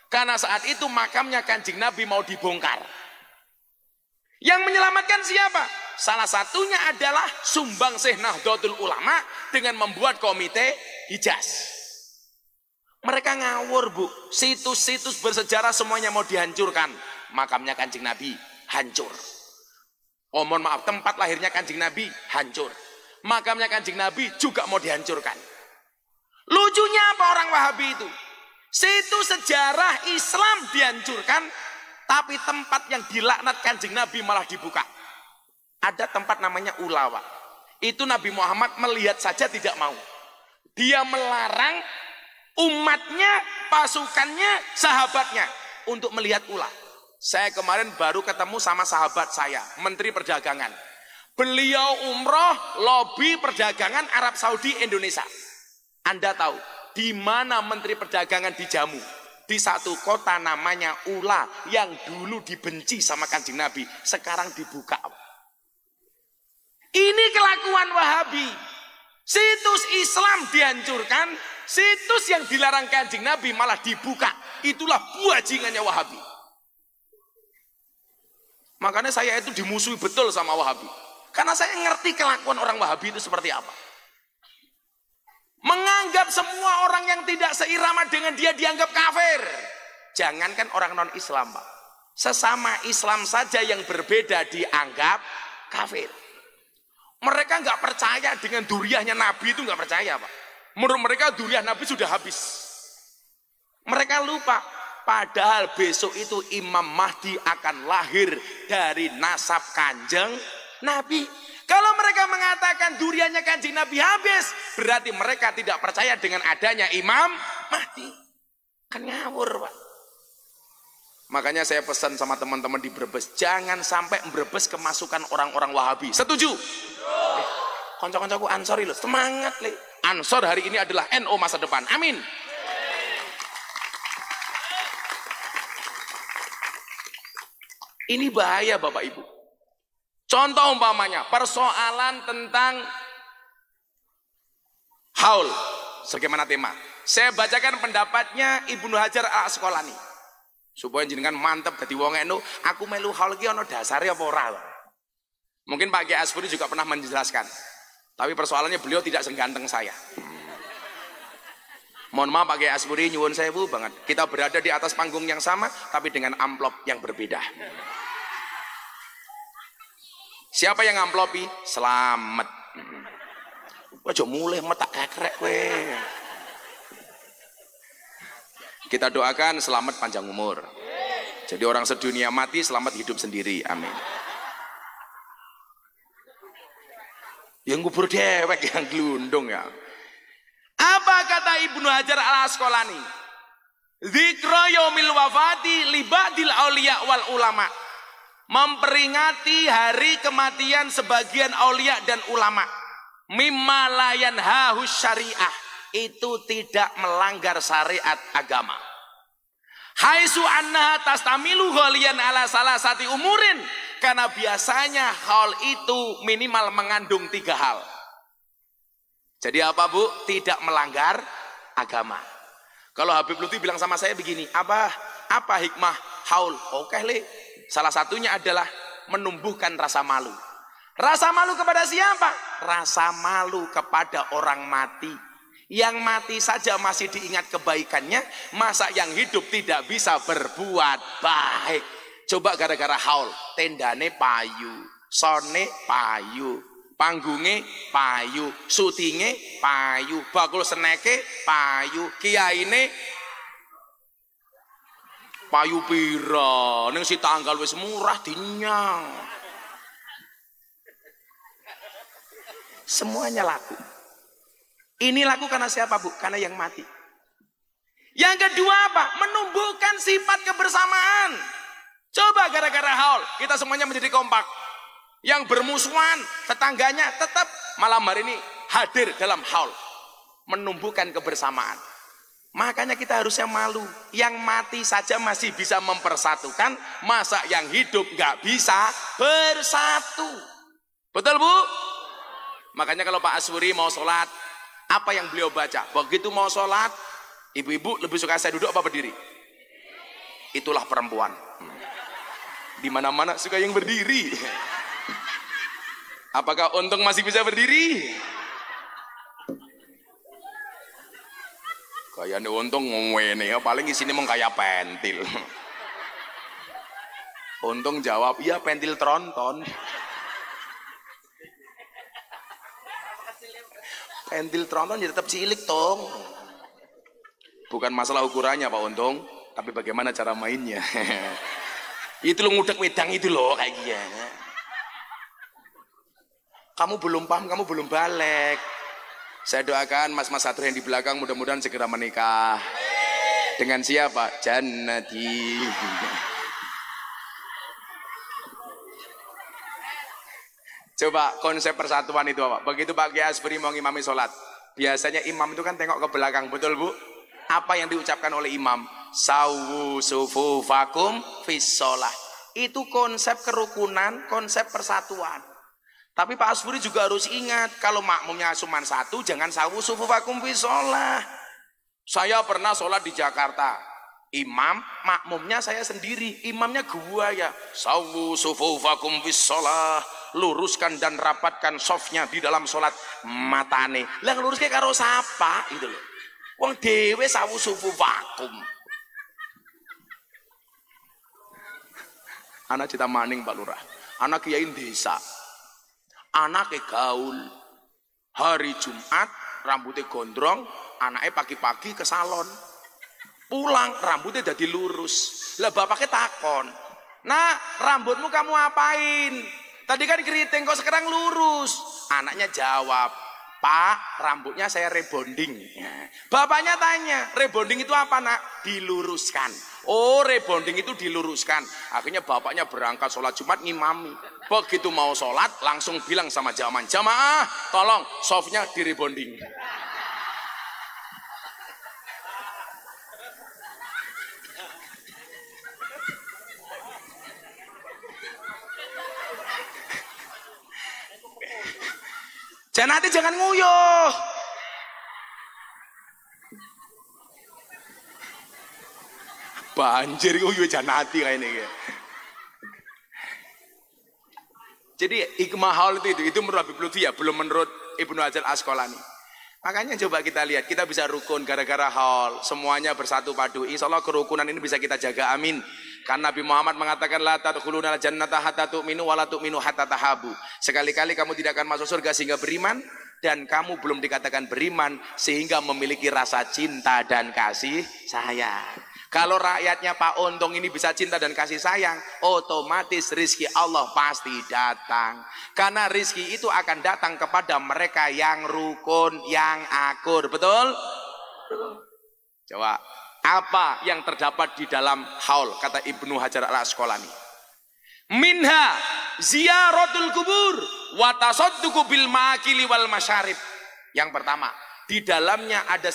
Karena saat itu makamnya Kanjeng Nabi mau dibongkar. Yang menyelamatkan siapa? Salah satunya adalah Sumbangsih Nahdlatul Ulama dengan membuat komite Hijaz. Mereka ngawur, Bu. Situs-situs bersejarah semuanya mau dihancurkan. Makamnya Kanjeng Nabi hancur. Oh, mohon maaf, tempat lahirnya Kanjeng Nabi hancur. Makamnya Kanjeng Nabi juga mau dihancurkan. Lucunya apa orang Wahabi itu? Situs sejarah Islam dihancurkan, tapi tempat yang dilaknat Kanjeng Nabi malah dibuka. Ada tempat namanya Ulawa. Itu Nabi Muhammad melihat saja tidak mau. Dia melarang umatnya, pasukannya, sahabatnya untuk melihat Ula. Saya kemarin baru ketemu sama sahabat saya, Menteri Perdagangan. Beliau umroh lobi perdagangan Arab Saudi Indonesia. Anda tahu di mana Menteri Perdagangan dijamu? Di satu kota namanya Ula yang dulu dibenci sama Kanjeng Nabi, sekarang dibuka. Ini kelakuan Wahabi. Situs Islam dihancurkan, situs yang dilarang Kanjeng Nabi malah dibuka. Itulah bajingannya Wahabi. Makanya saya itu dimusuhi betul sama Wahabi. Karena saya ngerti kelakuan orang Wahabi itu seperti apa. Menganggap semua orang yang tidak seirama dengan dia dianggap kafir. Jangankan orang non-Islam, Pak. Sesama Islam saja yang berbeda dianggap kafir. Mereka nggak percaya dengan duriahnya Nabi itu, nggak percaya Pak. Menurut mereka duriah Nabi sudah habis. Mereka lupa. Padahal besok itu Imam Mahdi akan lahir dari nasab kanjeng Nabi. Kalau mereka mengatakan duriannya kanjeng Nabi habis, berarti mereka tidak percaya dengan adanya Imam Mahdi. Kan ngawur Pak. Makanya saya pesan sama teman-teman di Brebes, jangan sampai Brebes kemasukan orang-orang Wahabi. Setuju? Konco-koncoku Ansori loh, semangat le. Ansor hari ini adalah NU masa depan. Amin. Ini bahaya Bapak Ibu. Contoh umpamanya persoalan tentang haul sebagaimana tema. Saya bacakan pendapatnya Ibnu Hajar Al-Asqalani. Supaya jenengan mantep dadi wong NU, aku melu haul ki ana dasare apa ora. Mungkin Pak Kiai Asfuri juga pernah menjelaskan. Tapi persoalannya beliau tidak seganteng saya. Mohon maaf Pak Kiai Asfuri, nyuwun sewu banget. Kita berada di atas panggung yang sama tapi dengan amplop yang berbeda. Siapa yang amplopi? Selamat. Aja mulai metak kekrek kowe. Kita doakan selamat panjang umur. Jadi orang sedunia mati, selamat hidup sendiri. Amin. Yang ngubur dewek, yang gelundung ya. Apa kata Ibnu Hajar Al-Asqalani? Dzikra yaumil wafati li ba'dil auliya wal ulama. Memperingati hari kematian sebagian aulia dan ulama. Mimma la yanhahu syariah. Itu tidak melanggar syariat agama. Haitsu annaha tastamilu ghaliyan ala salasati umurin. Karena biasanya hal itu minimal mengandung 3 hal. Jadi apa Bu? Tidak melanggar agama. Kalau Habib Lutfi bilang sama saya begini, apa hikmah haul? Oke le. Salah satunya adalah menumbuhkan rasa malu. Rasa malu kepada siapa? Rasa malu kepada orang mati. Yang mati saja masih diingat kebaikannya, masa yang hidup tidak bisa berbuat baik. Coba gara-gara haul, tendane payu, sone payu, panggunge payu, syutinge payu, bakul seneke payu, kiyaine payu pira, ning si tanggal wis murah dinyang. Semuanya laku. Ini laku karena siapa Bu? Karena yang mati. Yang kedua apa? Menumbuhkan sifat kebersamaan. Coba gara-gara haul, kita semuanya menjadi kompak. Yang bermusuhan, tetangganya tetap malam hari ini hadir dalam haul. Menumbuhkan kebersamaan. Makanya kita harusnya malu. Yang mati saja masih bisa mempersatukan, masa yang hidup nggak bisa bersatu. Betul Bu? Makanya kalau Pak Aswuri mau sholat, apa yang beliau baca? Begitu mau sholat, ibu-ibu lebih suka saya duduk apa berdiri? Itulah perempuan. Di mana-mana suka yang berdiri. Apakah Untung masih bisa berdiri? Kayaknya Untung ngomongin ya, paling isinya mau kayak pentil. Untung jawab, iya pentil tronton. Pentil tronton ya tetap cilik tong. Bukan masalah ukurannya Pak Untung, tapi bagaimana cara mainnya. Itu lo ngudek wedang itu loh kayak gini. Kamu belum paham, kamu belum balik. Saya doakan mas-mas satu yang di belakang mudah-mudahan segera menikah. Dengan siapa? Jannati. Coba konsep persatuan itu apa? Begitu Pak Kiai Asbri mau ngimami sholat, biasanya imam itu kan tengok ke belakang, betul Bu? Apa yang diucapkan oleh imam? Sawu sufufakum fis sholah. Itu konsep kerukunan, konsep persatuan. Tapi Pak Asburi juga harus ingat, kalau makmumnya cuma satu, jangan sawu sufufakum fis sholah. Saya pernah sholat di Jakarta, imam, makmumnya saya sendiri, imamnya gua ya. Sawu sufufakum fis sholah. Luruskan dan rapatkan softnya di dalam sholat matane. Lah lurusnya karo sapa itu loh. Wong dewe sawu sufu vakum. Anak cita maning Pak Lurah. Anak kiai desa. Anaknya gaul. Hari Jumat rambutnya gondrong, anaknya pagi-pagi ke salon. Pulang rambutnya jadi lurus. Lah bapaknya takon, "Nak, rambutmu kamu apain? Tadi kan keriting kok sekarang lurus." Anaknya jawab, "Pak, rambutnya saya rebonding." Bapaknya tanya, "Rebonding itu apa, Nak?" "Diluruskan." "Oh, rebonding itu diluruskan." Akhirnya bapaknya berangkat sholat Jumat ngimami. Begitu mau sholat langsung bilang sama jamaah, "Tolong softnya di rebonding." Jangan jangan nguyuh. Banjir nguyuh Janati kayak ini. Jadi hikmah haul itu menurut Habib Lutfi ya, belum menurut Ibnu Hajar Asqalani. Makanya coba kita lihat, kita bisa rukun gara-gara haul, semuanya bersatu padu. Insya Allah kerukunan ini bisa kita jaga, amin. Karena Nabi Muhammad mengatakan la tadkhulunal jannata hatta tu'minu wa la tu'minu hatta tahabu. Sekali-kali kamu tidak akan masuk surga sehingga beriman, dan kamu belum dikatakan beriman sehingga memiliki rasa cinta dan kasih sayang. Kalau rakyatnya Pak Untung ini bisa cinta dan kasih sayang, otomatis rizki Allah pasti datang. Karena rizki itu akan datang kepada mereka yang rukun, yang akur. Betul? Coba, apa yang terdapat di dalam haul, kata Ibnu Hajar Al-Asqalani? Minha ziyaratul kubur wa tasadduqu bil makili wal masyarib. Yang pertama, di dalamnya ada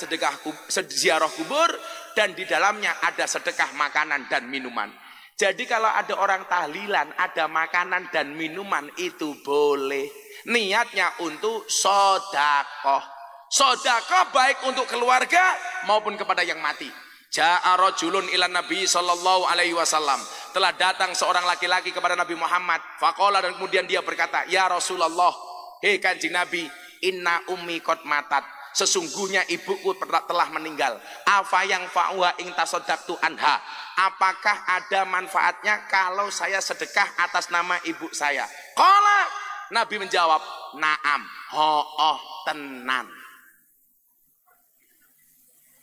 ziarah kubur, dan di dalamnya ada sedekah makanan dan minuman. Jadi kalau ada orang tahlilan, ada makanan dan minuman, itu boleh. Niatnya untuk sodakoh. Sodakoh baik untuk keluarga maupun kepada yang mati. Ja'a rajulun ilan Nabi sallallahu alaihi wasallam. Telah datang seorang laki-laki kepada Nabi Muhammad. Faqala, dan kemudian dia berkata, "Ya Rasulullah, hei Kanjeng Nabi, inna ummi qad matat. Sesungguhnya ibuku telah meninggal. Afa yang fa'uha ing tasaddaqtu anha. Apakah ada manfaatnya kalau saya sedekah atas nama ibu saya?" Qala, Nabi menjawab, "Naam, ho'oh tenan."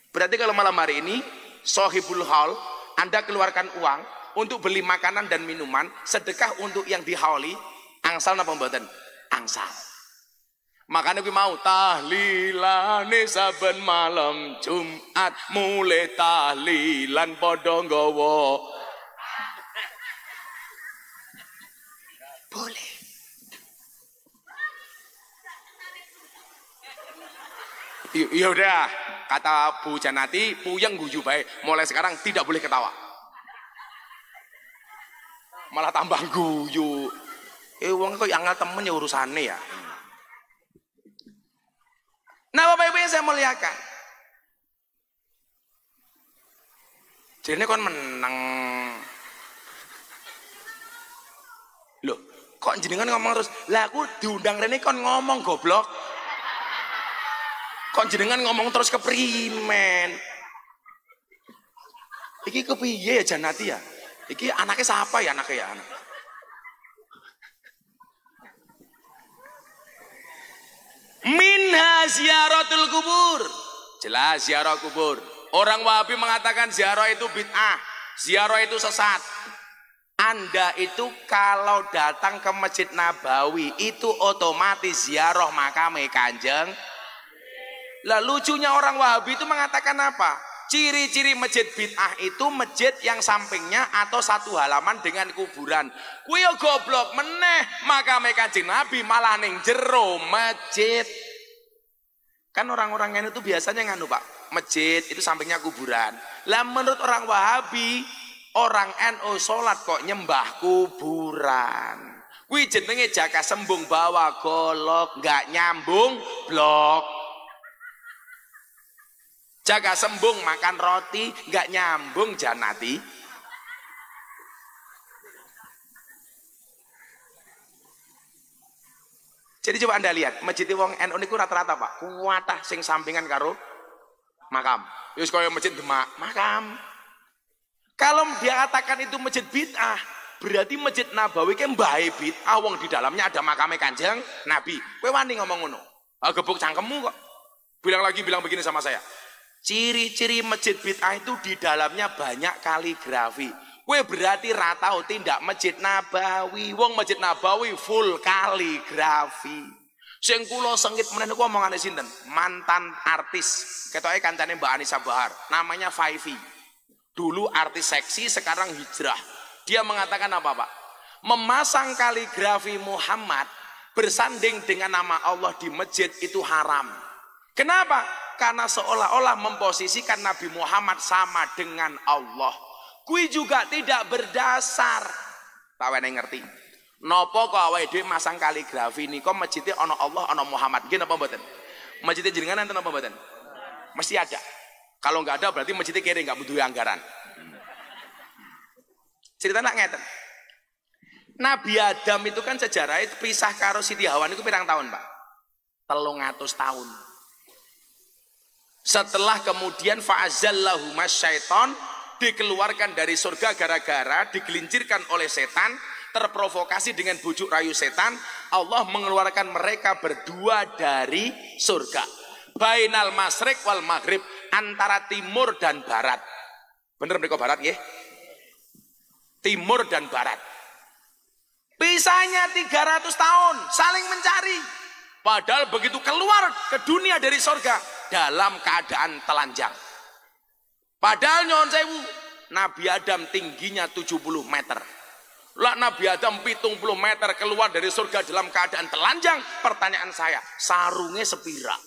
Berarti kalau malam hari ini sohibul haul, Anda keluarkan uang untuk beli makanan dan minuman, sedekah untuk yang dihauli, angsal napa mboten? Angsal. Makanya gue mau tahlilane saben malam Jumat, mulai tahlilan padha nggawa. Boleh. Ya udah, kata Bu Janati, puyeng guyu bae. Mulai sekarang tidak boleh ketawa. Malah tambah guyu. Wong kok yang temen ya urusane ya. Nah, Bapak Ibu yang saya muliakan, jadi kon menang. Loh, kok jenengan ngomong terus? Lah aku diundang rene kon ngomong goblok. Kok jenengan ngomong terus keprimen? Iki kepiye ya Janati ya? Iki anaknya siapa ya anaknya ya? Minha ziaratul kubur. Jelas ziarah kubur. Orang Wahabi mengatakan ziarah itu bid'ah, ziarah itu sesat. Anda itu kalau datang ke Masjid Nabawi itu otomatis ziarah makam Kanjeng. Lah lucunya orang Wahabi itu mengatakan apa? Ciri-ciri masjid bid'ah itu masjid yang sampingnya atau satu halaman dengan kuburan. Kuwi yo goblok meneh, makame Kanjeng Nabi malah ning jero masjid. Kan orang-orang NU itu biasanya nganu Pak, masjid itu sampingnya kuburan. Lah menurut orang Wahabi, orang NU sholat kok nyembah kuburan. Kuwi jenenge jaka sembung bawa golok, nggak nyambung blok. Jaga sembung makan roti, nggak nyambung Janati. Jadi coba Anda lihat, masjid wong NU niku rata-rata Pak, kuwatah sing sampingan karo makam. Wis kaya masjid Demak, makam. Kalau dia katakan itu masjid bid'ah, Berarti Masjid Nabawi ki mbae bid'ah wong di dalamnya ada makame Kanjeng Nabi. Kowe wani ngomong ngono? Ah gebuk cangkemmu kok. Bilang begini sama saya. Ciri-ciri masjid bid'ah itu di dalamnya banyak kaligrafi. Kowe berarti ra tau tindak Masjid Nabawi. Wong Masjid Nabawi full kaligrafi. Sing kula sengit menen niku omongane sinten? Mantan artis. Ketoke kancane Mbak Anissa Bahar, namanya Faifi. Dulu artis seksi, sekarang hijrah. Dia mengatakan apa, Pak? Memasang kaligrafi Muhammad bersanding dengan nama Allah di masjid itu haram. Kenapa? Karena seolah-olah memposisikan Nabi Muhammad sama dengan Allah. Kui juga tidak berdasar. Tak wene ngerti. Nopo kok awake dhewe masang kaligrafi niku masjidnya ana Allah, ana Muhammad. Nggih napa mboten? Masjidnya jenengan enten apa mboten? Mesti ada. Kalau nggak ada berarti masjidnya kere nggak butuh anggaran. Cerita nak ngeten. Nabi Adam itu kan sejarahnya pisah karo Siti Hawa itu pirang tahun, Pak? 300 tahun. Setelah kemudian fa'azallahuma syaiton, dikeluarkan dari surga gara-gara digelincirkan oleh setan, terprovokasi dengan bujuk rayu setan, Allah mengeluarkan mereka berdua dari surga. Bainal masyriq wal maghrib, antara timur dan barat. Bener mereka barat ya? Timur dan barat. Pisahnya 300 tahun, saling mencari. Padahal begitu keluar ke dunia dari surga dalam keadaan telanjang. Padahal nyuwun sewu, Nabi Adam tingginya 70 meter. Lah Nabi Adam 70 meter keluar dari surga dalam keadaan telanjang. Pertanyaan saya, sarungnya sepira?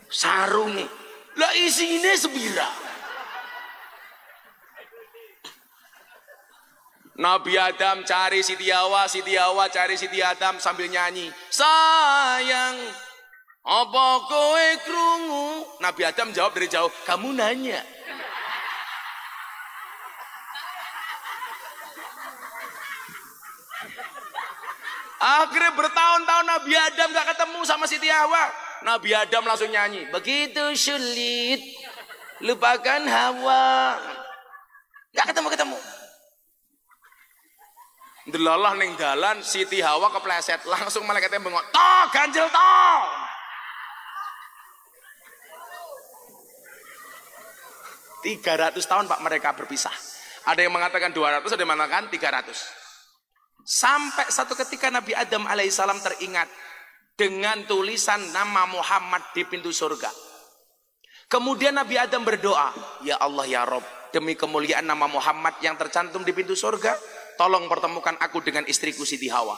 Sarungnya. Lah isinya sepira? Nabi Adam cari Siti Hawa cari Siti Adam sambil nyanyi. Sayang, apa kowe krungu? Nabi Adam jawab dari jauh, kamu nanya. Akhirnya bertahun-tahun Nabi Adam gak ketemu sama Siti Hawa. Nabi Adam langsung nyanyi. Begitu sulit, lupakan Hawa. Gak ketemu. Delalah ning dalan Siti Hawa kepleset, langsung malaikatnya bengok. Toh, ganjel toh. Tiga 300 tahun Pak mereka berpisah. Ada yang mengatakan 200, ada yang mengatakan 300. Sampai satu ketika Nabi Adam alaihissalam teringat dengan tulisan nama Muhammad di pintu surga. Kemudian Nabi Adam berdoa, ya Allah ya Rob, demi kemuliaan nama Muhammad yang tercantum di pintu surga, tolong pertemukan aku dengan istriku Siti Hawa.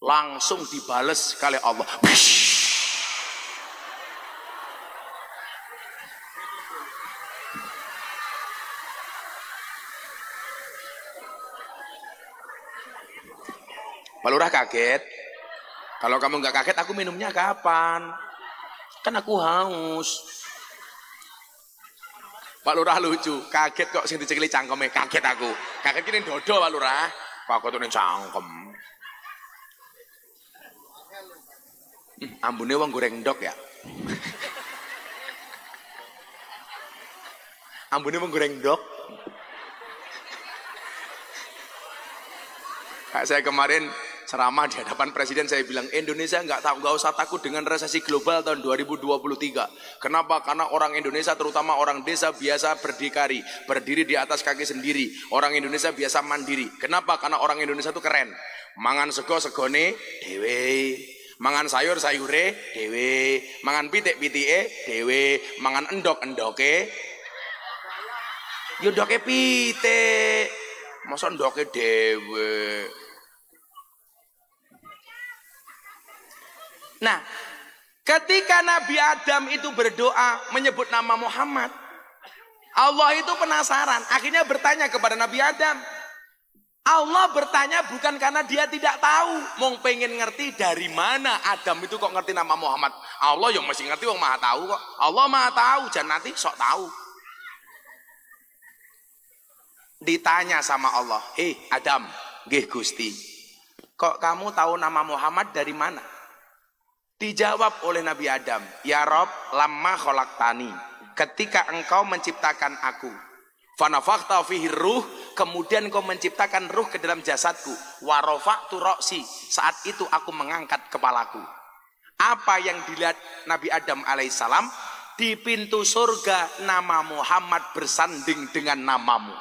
Langsung dibales oleh Allah. Pak Lurah kaget. Kalau kamu nggak kaget, aku minumnya kapan? Kan aku haus. Pak Lurah lucu, kaget kok sing dicekeli cangkeme, kaget aku. Kaget kini dodo Pak Lurah. Pak kok tuh cangkem. Ambune wong goreng ndok ya. Ambune wong goreng ndok. Saya kemarin ceramah di hadapan presiden, saya bilang Indonesia nggak usah takut dengan resesi global tahun 2023. Kenapa? Karena orang Indonesia terutama orang desa biasa berdikari, berdiri di atas kaki sendiri. Orang Indonesia biasa mandiri. Kenapa? Karena orang Indonesia itu keren. Mangan sego segone dewe, mangan sayur sayure dewe, mangan pitik pitike dewe, mangan endok endoke. Yo endoke pitik, masa endoke dewe. Nah, ketika Nabi Adam itu berdoa menyebut nama Muhammad, Allah itu penasaran, akhirnya bertanya kepada Nabi Adam. Allah bertanya bukan karena dia tidak tahu, mau pengen ngerti dari mana Adam itu kok ngerti nama Muhammad. Allah yang masih ngerti, wong maha tahu kok. Allah maha tahu, jangan nanti sok tahu. Ditanya sama Allah, Adam, nggih Gusti, kok kamu tahu nama Muhammad dari mana? Dijawab oleh Nabi Adam, ya Rob, lamma khalaqtani, ketika engkau menciptakan aku, Fanafakhta fihi ruh, kemudian kau menciptakan ruh ke dalam jasadku. Wa rafa'tu ra'si, saat itu aku mengangkat kepalaku. Apa yang dilihat Nabi Adam alaihissalam? Di pintu surga nama Muhammad bersanding dengan namamu.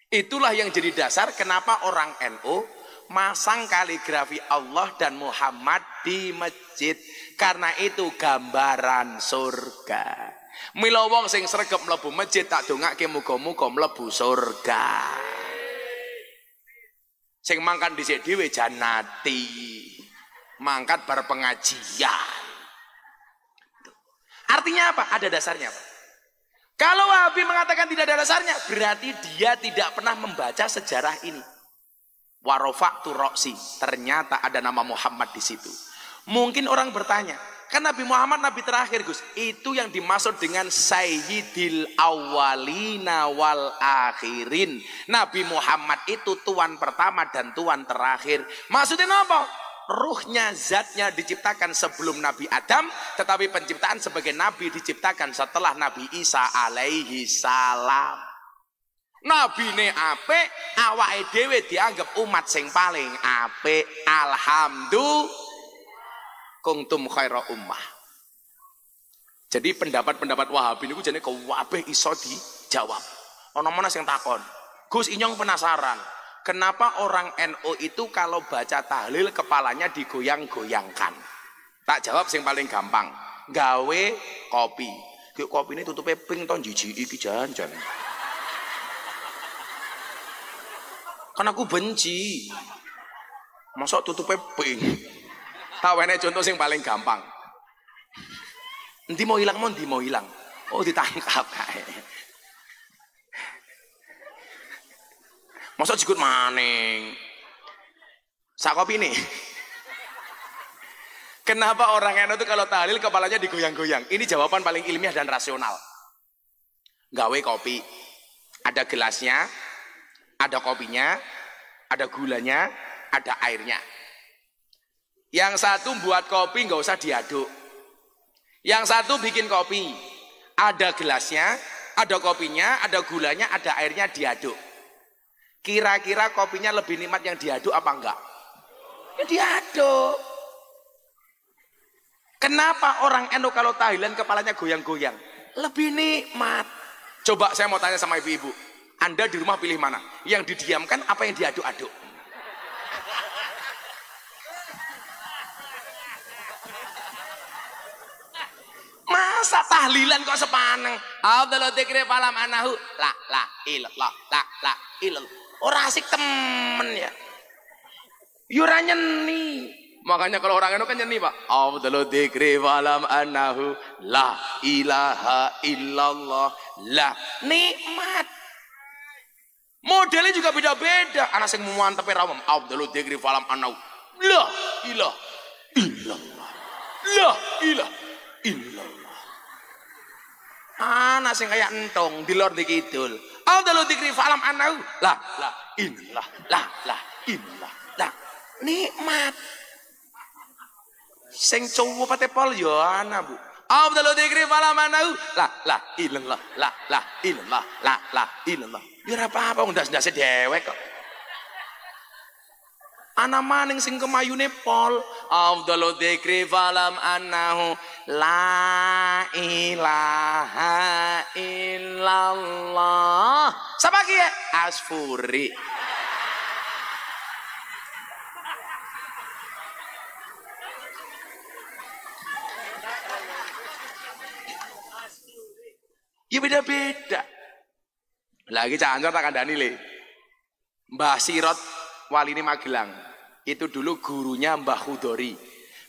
Itulah yang jadi dasar kenapa orang NU masang kaligrafi Allah dan Muhammad di masjid. Karena itu gambaran surga. Mila wong sing sregep mlebu masjid tak dongake muga-muga mlebu surga. Sing mangkat dhisik dhewe janati. Mangkat bar pengajian. Artinya apa? Ada dasarnya, Pak. Kalau Wahabi mengatakan tidak ada dasarnya, berarti dia tidak pernah membaca sejarah ini. Warofa'tu roksi, ternyata ada nama Muhammad di situ. Mungkin orang bertanya, kan Nabi Muhammad Nabi terakhir, Gus. Itu yang dimaksud dengan Sayyidil Awwalina wal Akhirin. Nabi Muhammad itu tuan pertama dan tuan terakhir. Maksudnya apa? Ruhnya, zatnya diciptakan sebelum Nabi Adam, tetapi penciptaan sebagai Nabi diciptakan setelah Nabi Isa alaihi salam. Nabi ne apik, awake dhewe dianggap umat sing paling apik. Alhamdulillah, kuntum khaira ummah. Jadi pendapat-pendapat Wahabi niku jane kabeh iso dijawab. Ana mana sing takon, Gus Inyong penasaran. Kenapa orang NU itu kalau baca tahlil kepalanya digoyang-goyangkan? Tak jawab sing paling gampang. Gawe kopi. Kopi ini tutupnya pink ton jiji iki jan-jan. Kan aku benci. Masa tutupnya pink? Tawene contoh sing paling gampang. Endi mau hilang, endi mau hilang. Oh ditangkap kae. Masa jikut maning sak kopi nih. Kenapa orang NU itu kalau tahlil kepalanya digoyang-goyang? Ini jawaban paling ilmiah dan rasional. Gawe kopi, ada gelasnya, ada kopinya, ada gulanya, ada airnya. Yang satu buat kopi nggak usah diaduk. Yang satu bikin kopi, ada gelasnya, ada kopinya, ada gulanya, ada airnya, diaduk. Kira-kira kopinya lebih nikmat yang diaduk apa enggak? Ya diaduk. Kenapa orang NU kalau tahlilan kepalanya goyang-goyang? Lebih nikmat. Coba saya mau tanya sama ibu-ibu. Anda di rumah pilih mana? Yang didiamkan apa yang diaduk-aduk? Masa tahlilan kok sepaneng? Abdul dzikri falam anahu la ilallah la ilallah. Orang asik temen ya. Yura nyeni. Makanya kalau orang itu kan nyeni, Pak. Afdalu dzikri falam annahu la ilaha illallah. La nikmat. Modelnya juga beda-beda. Anak sing muantep rawem. Afdalu dzikri falam annahu la ilaha illallah. La ilaha illallah. Anak sing kayak entong di lor di kidul. Afdalu dzikri falam annahu la ilallah la ilallah la nikmat. Sing cowok pate pol yo ana, Bu. Afdalu dzikri falam annahu la ilallah la ilallah la ilallah. Ya ora apa-apa ndas-ndase dewek kok. Ana maning sing kemayune pol. Afdalu dzikri falam annahu la ilaha illallah. Sapa ki ya? Asfuri. Ya beda-beda. Lagi cancor tak kandani le. Mbah Sirot Wali ini Magelang. Itu dulu gurunya Mbah Khudori.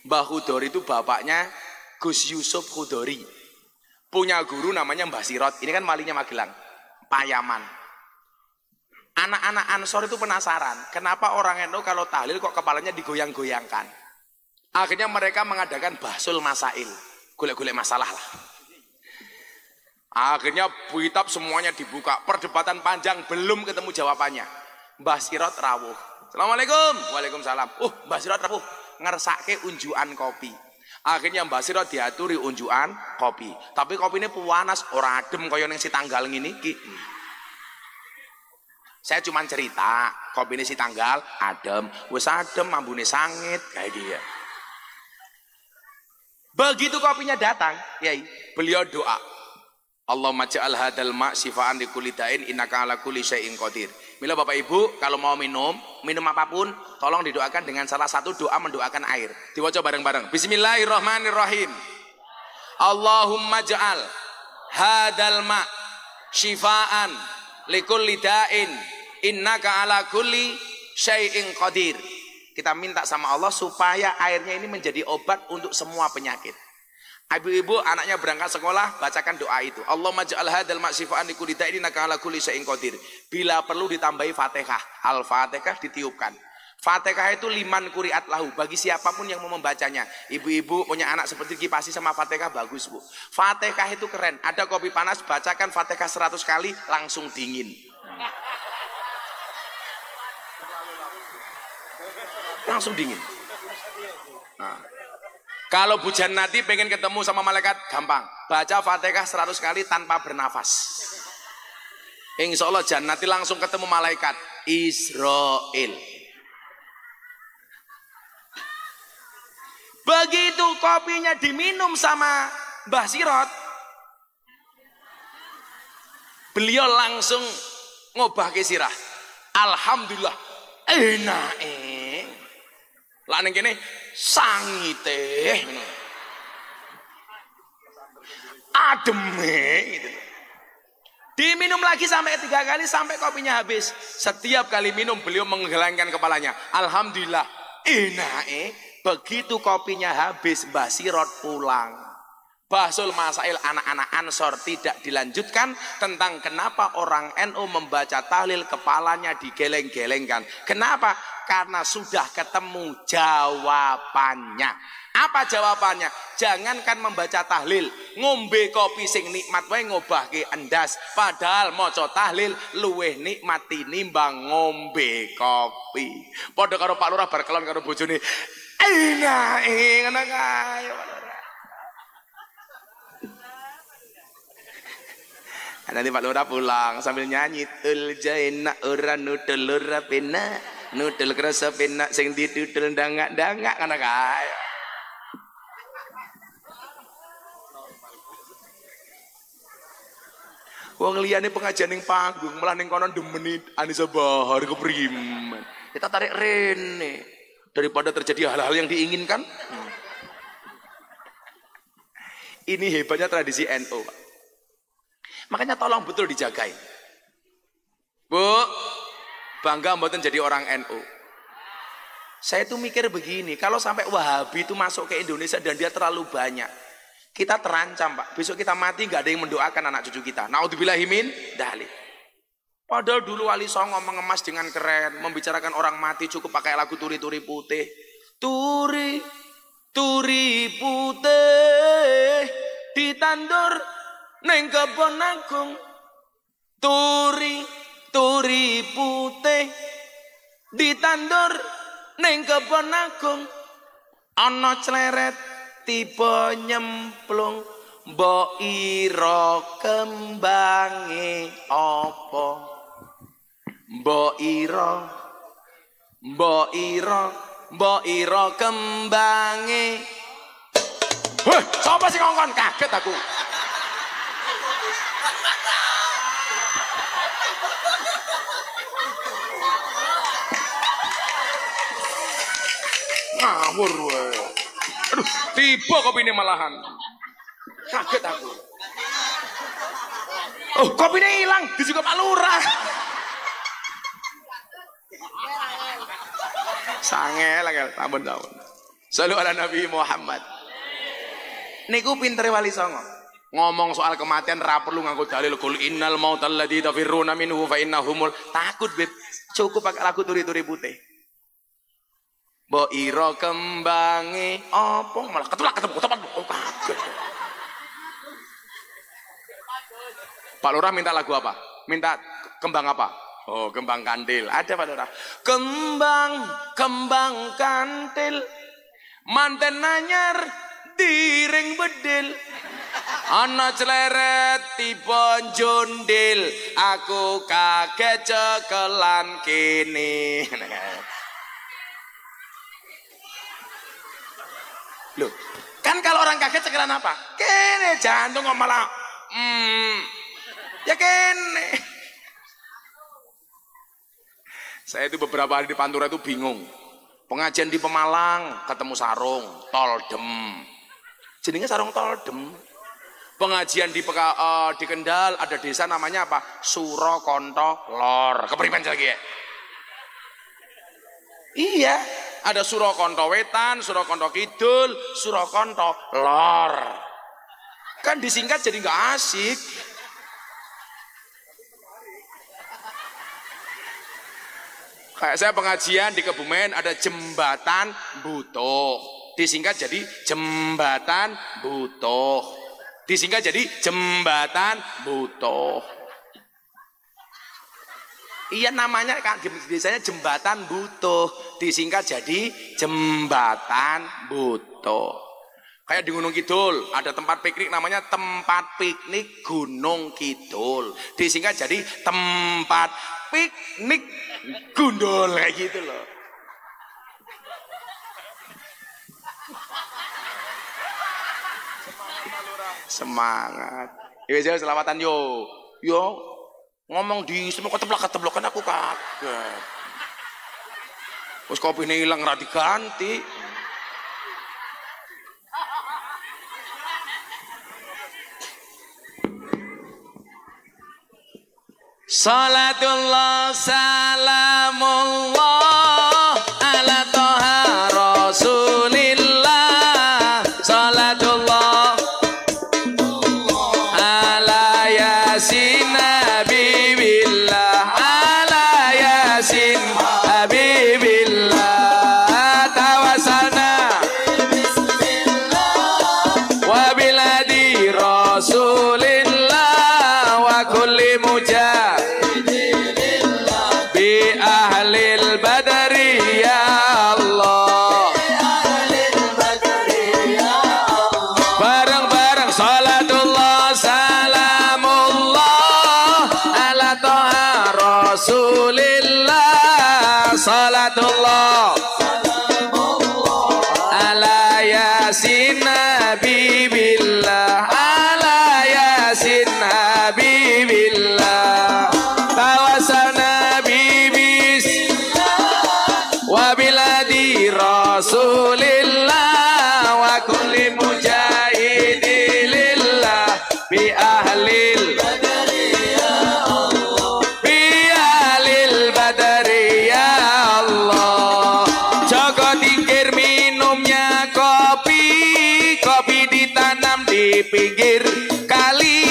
Mbah Khudori itu bapaknya Gus Yusuf Khudori. Punya guru namanya Mbah Sirot. Ini kan walinya Magelang. Payaman. Anak-anak Ansor itu penasaran. Kenapa orang NU kalau tahlil kok kepalanya digoyang-goyangkan. Akhirnya mereka mengadakan bahsul masail. Golek-golek masalah lah. Akhirnya kitab semuanya dibuka. Perdebatan panjang belum ketemu jawabannya. Mbah Sirot rawuh. Assalamualaikum. Waalaikumsalam. Mbah Sirot rawuh ngersake unjukan kopi. Akhirnya Mbah Sirot diaturi unjukan kopi. Tapi kopi ini panas, ora adem kaya ning si tanggal ngene iki. Saya cuma cerita, kopi ini si tanggal adem, wis adem ambune sangit kayak gitu. Begitu kopinya datang, Yai, beliau doa. Allahumma ja'al hadal ma' sifaan li kulli da'in innaka ala kulli syai'in qadir. Mila Bapak Ibu, kalau mau minum apapun, tolong didoakan dengan salah satu doa mendoakan air. Diwaca bareng-bareng. Bismillahirrahmanirrahim. Allahumma ja'al hadal ma' sifaan li kulli da'in innaka ala kulli syai'in qadir. Kita minta sama Allah supaya airnya ini menjadi obat untuk semua penyakit. Ibu-ibu anaknya berangkat sekolah, bacakan doa itu. Allahumma ja'al hadzal ma'sifa'an li kulli da'in innaka ala kulli syai'in qadir. Bila perlu ditambahi Fatihah. Al-Fatihah ditiupkan. Fatihah itu liman quri'at lahu, bagi siapapun yang mau membacanya. Ibu-ibu punya anak seperti Kipasi sama Fatihah bagus, Bu. Fatihah itu keren. Ada kopi panas, bacakan Fatihah 100 kali langsung dingin. Langsung dingin. Nah. Kalau Bu Jannati pengen ketemu sama malaikat, gampang. Baca Fatihah 100 kali tanpa bernafas. Insya Allah Jannati langsung ketemu malaikat Israel. Begitu kopinya diminum sama Mbah Sirot, beliau langsung ngobah ke sirah. Alhamdulillah, enak lah neng kene sangite ademe gitu. Diminum lagi sampai 3 kali sampai kopinya habis. Setiap kali minum beliau menggelengkan kepalanya. Alhamdulillah enak. Begitu kopinya habis Mbah Sirot pulang. Bahsul Masail anak-anak Ansor tidak dilanjutkan tentang kenapa orang NU membaca tahlil kepalanya digeleng-gelengkan. Kenapa? Karena sudah ketemu jawabannya. Apa jawabannya? Jangankan membaca tahlil, ngombe kopi sing nikmat wae ngobahke endas. Padahal maca tahlil luweh nikmat tinimbang ngombe kopi. Padha karo Pak Lurah bar kelon karo bojone. Enak ngono kae Pak Lurah. Nanti Pak Lurah pulang sambil nyanyi tul jaina ora nutul ora pena nutul kerasa pena sing ditutul dangak-dangak kana kae. Wong liyane pengajian ning panggung malah ning kono demeni Anisa Bahar keprimen. Kita tarik rene daripada terjadi hal-hal yang diinginkan. Ini hebatnya tradisi NU, Pak. Makanya tolong betul dijagai. Bu, bangga mboten jadi orang NU. Saya tuh mikir begini, kalau sampai Wahabi itu masuk ke Indonesia dan dia terlalu banyak, kita terancam, Pak. Besok kita mati nggak ada yang mendoakan anak cucu kita. Naudzubillahi min dzalik. Padahal dulu Wali Songo mengemas dengan keren, membicarakan orang mati cukup pakai lagu turi-turi putih. Turi, turi putih ditandur neng kebon agung. Turi, turi putih ditandur neng kebon agung. Ana cleret tiba nyemplung, mbok ira kembange apa? Mbok ira, mbok ira, mbok ira kembange. Heh, sapa sing ngongkon? Kaget aku. Ngawur wae. Aduh, tiba kopi ini malahan. Kaget aku. Oh, kopi ini hilang. Di juga Pak Lurah. Sangel, tampun. Shallu ala Nabi Muhammad. Niku pintere Wali Songo. Ngomong soal kematian ra perlu nganggo dalil qul innal mautal ladzi tafirruna minhu fa innahumul. Takut, Beb. Cukup pakai lagu turi-turi putih. Mbok ira kembange apa malah ketulak ketemu tepat kaget. Pak Lurah minta lagu apa? Minta kembang apa? Oh, kembang kantil. Ada Pak Lurah. Kembang kantil manten anyar diring bedil. Ana cleret tiba njondil, aku kaget cekelan kene. Loh, kan kalau orang kaget cekelan apa? Kene jantung kok malah ya kene. Saya itu beberapa hari di Pantura itu bingung. Pengajian di Pemalang ketemu sarung toldem. Jenenge sarung toldem. Pengajian di Kendal ada desa namanya apa? Surakonto Lor. Kepriman lagi ya? Iya, ada Surakonto Wetan, Surakonto Kidul, Surakonto Lor. Kan disingkat jadi nggak asik. Kayak saya pengajian di Kebumen ada jembatan Butuh. Disingkat jadi jembatan Butuh. Disingkat jadi jembatan Butuh. Iya namanya kan biasanya jembatan Butuh, disingkat jadi jembatan Butuh. Kayak di Gunung Kidul ada tempat piknik namanya tempat piknik Gunung Kidul, disingkat jadi tempat piknik Gundul kayak gitu loh. Semangat. Yo selawatan yo. Yo ngomong di semua keteblok kan aku kaget. Wes kopine ilang ra diganti. Salatullah salamullah ala toha rasulillah. Salatullah ala yasin habibillah, ala yasin habibillah. Tawasalna wa biladi rasulillah wa kulli bi ahlil badri ya Allah. Bareng-bareng salatullah salamullah ala toha rasulillah. Salatullah ala yasin habibillah, ala yasin habibillah. Tawasalna bibis wabiladi rasulillah wa kulli mujahidilillah bi ahlil badri ya Allah, bi ahlil badri ya Allah. Joko tingkir minumnya kopi, kopi ditanam di pinggir kali.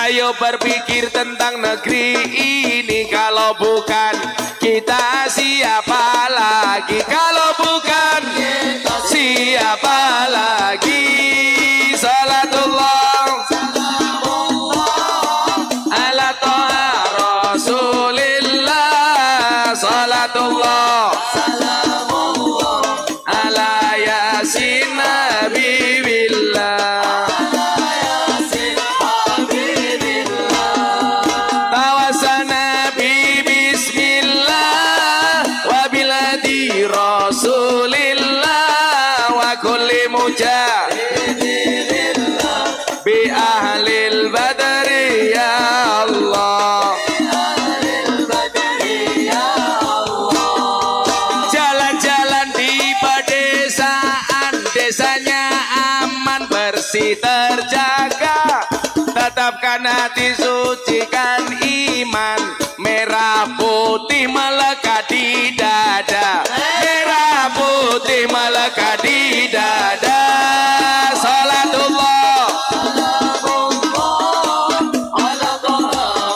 Ayo berpikir tentang negeri ini, kalau bukan kita siapa lagi? Kalau bukan siapa lagi? Salatullah ala toha rasulillah. Salatullah ala yasin habibillah. Rasulillah wa kulli mujahidillah bi ahlil badri ya Allah. Jalan-jalan di pedesaan, desanya aman bersih terjaga. Tetapkan hati, sucikan iman, merah putih melekat di dada, merah putih melekat di dada. Salatullah ala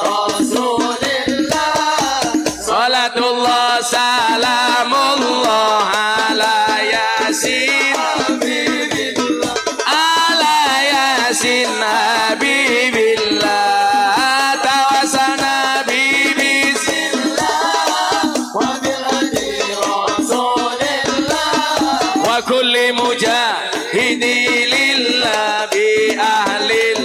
rasulillah. Salatullah salamullah ala yasin habibillah, ala yasin habibillah. Tawasalna bibis wa kulli mujahidi lillah bi ahlil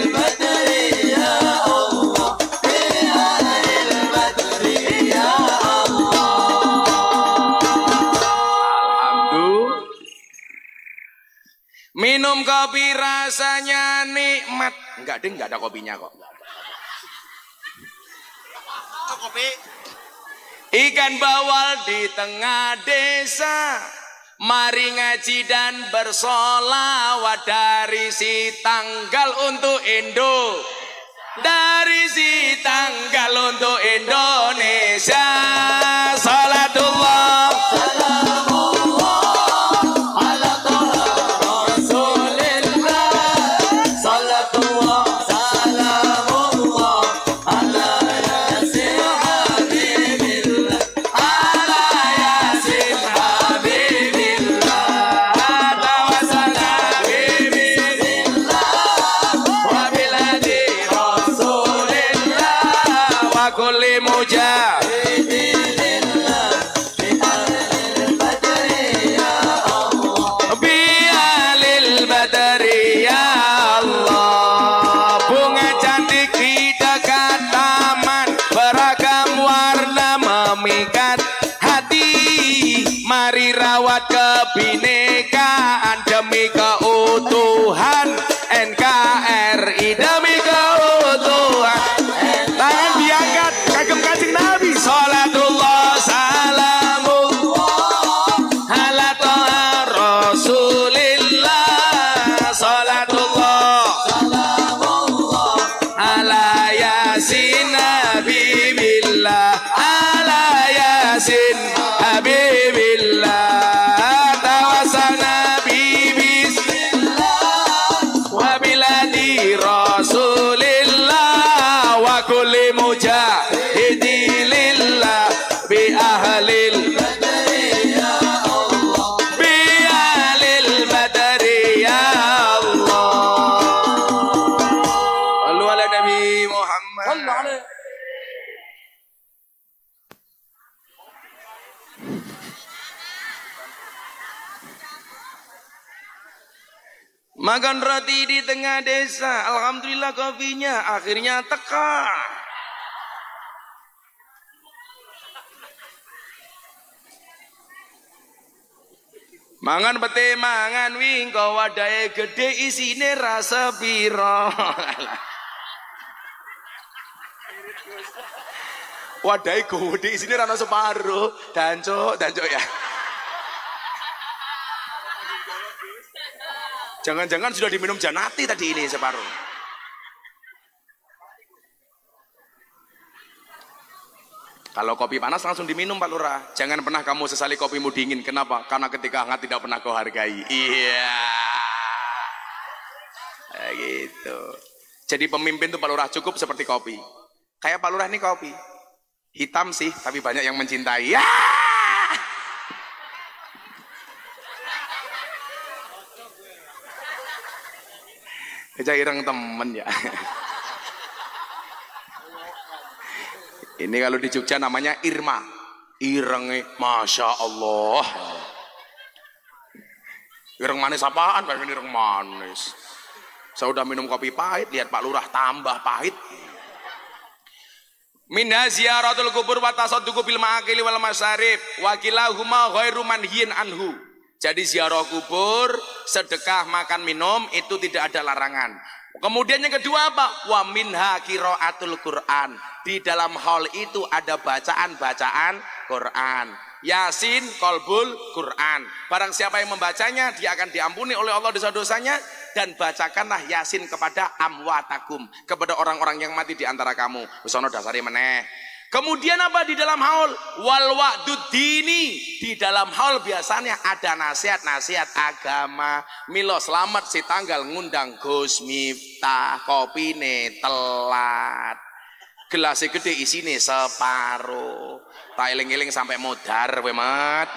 Minum kopi rasanya nikmat. Enggak ding, enggak ada kopinya kok. Kopi. Ikan bawal di tengah desa, mari ngaji dan bersolawat dari si tanggal untuk Indo, dari si tanggal untuk Indonesia. Salatullah kebinekaan demi keutuhan NKRI, demi keutuhan. Tangan diangkat kagem Kanjeng Nabi. Salatullah salamullah ala toha Rasulillah. Salatullah salamullah ala yasin habibillah, ala yasin habibillah. Rasulillah wa kulli mujahidi lillah bi ahlil badri ya Allah, bi ahlil badri ya Allah. Sallu ala Nabi Muhammad. Makan roti di tengah desa, alhamdulillah kopinya akhirnya teka. Mangan pete mangan wingko wadahe gede isine rasa piro. Wadahe gede isine rana separuh, dancuk ya. Jangan-jangan sudah diminum Janati tadi ini separuh. Kalau kopi panas langsung diminum Pak Lurah. Jangan pernah kamu sesali kopimu dingin. Kenapa? Karena ketika hangat tidak pernah kau hargai. Iya. Gitu. Jadi pemimpin itu Pak Lurah cukup seperti kopi. Kayak Pak Lurah ini kopi. Hitam sih, tapi banyak yang mencintai. Ya. Aja ireng temen ya. Ini kalau di Jogja namanya Irma. Irenge Masya Allah. Ireng manis apaan? Pengen ireng manis. Saya udah minum kopi pahit, lihat Pak Lurah tambah pahit. Minha ziyaratul kubur wa tasadduqu bil ma'akili wal masarib wa kilahuma ghairu manhiyin anhu. Jadi ziarah kubur, sedekah, makan, minum itu tidak ada larangan. Kemudian yang kedua apa? Wa minha qiraatul Quran. Di dalam hal itu ada bacaan-bacaan Quran. Yasin, kolbul, Quran. Barang siapa yang membacanya, dia akan diampuni oleh Allah dosa-dosanya. Dan bacakanlah Yasin kepada amwatakum, kepada orang-orang yang mati di antara kamu. Wisono dasari meneh. Kemudian apa di dalam haul? Wal wa'dud dini. Di dalam haul biasanya ada nasihat-nasihat agama. Milo selamat si tanggal ngundang Gus Miftah, kopine telat. Gelasnya gede isine separuh. Tak eling-eling sampai modar we mat.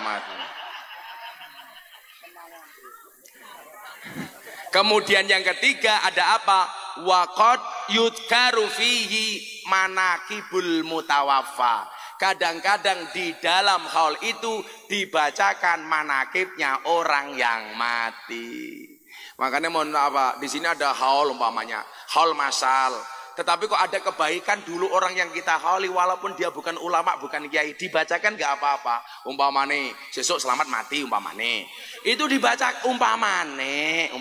Kemudian yang ketiga ada apa? Waqad yudkaru fihi manakibul mutawaffa. Kadang-kadang di dalam hal itu dibacakan manakibnya orang yang mati. Makanya mohon apa? Di sini ada haul umpamanya, haul masal. Tetapi kok ada kebaikan dulu orang yang kita kholi walaupun dia bukan ulama, bukan kiai, dibacakan nggak apa-apa. Umpamane sesuk selamat mati umpamane. Itu dibaca umpamane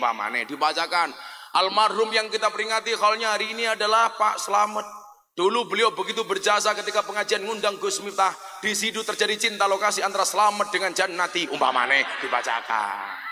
dibacakan. Almarhum yang kita peringati kholnya hari ini adalah Pak Slamet. Dulu beliau begitu berjasa ketika pengajian ngundang Gus Miftah. Di situ terjadi cinta lokasi antara Slamet dengan Jannati. Umpamane dibacakan.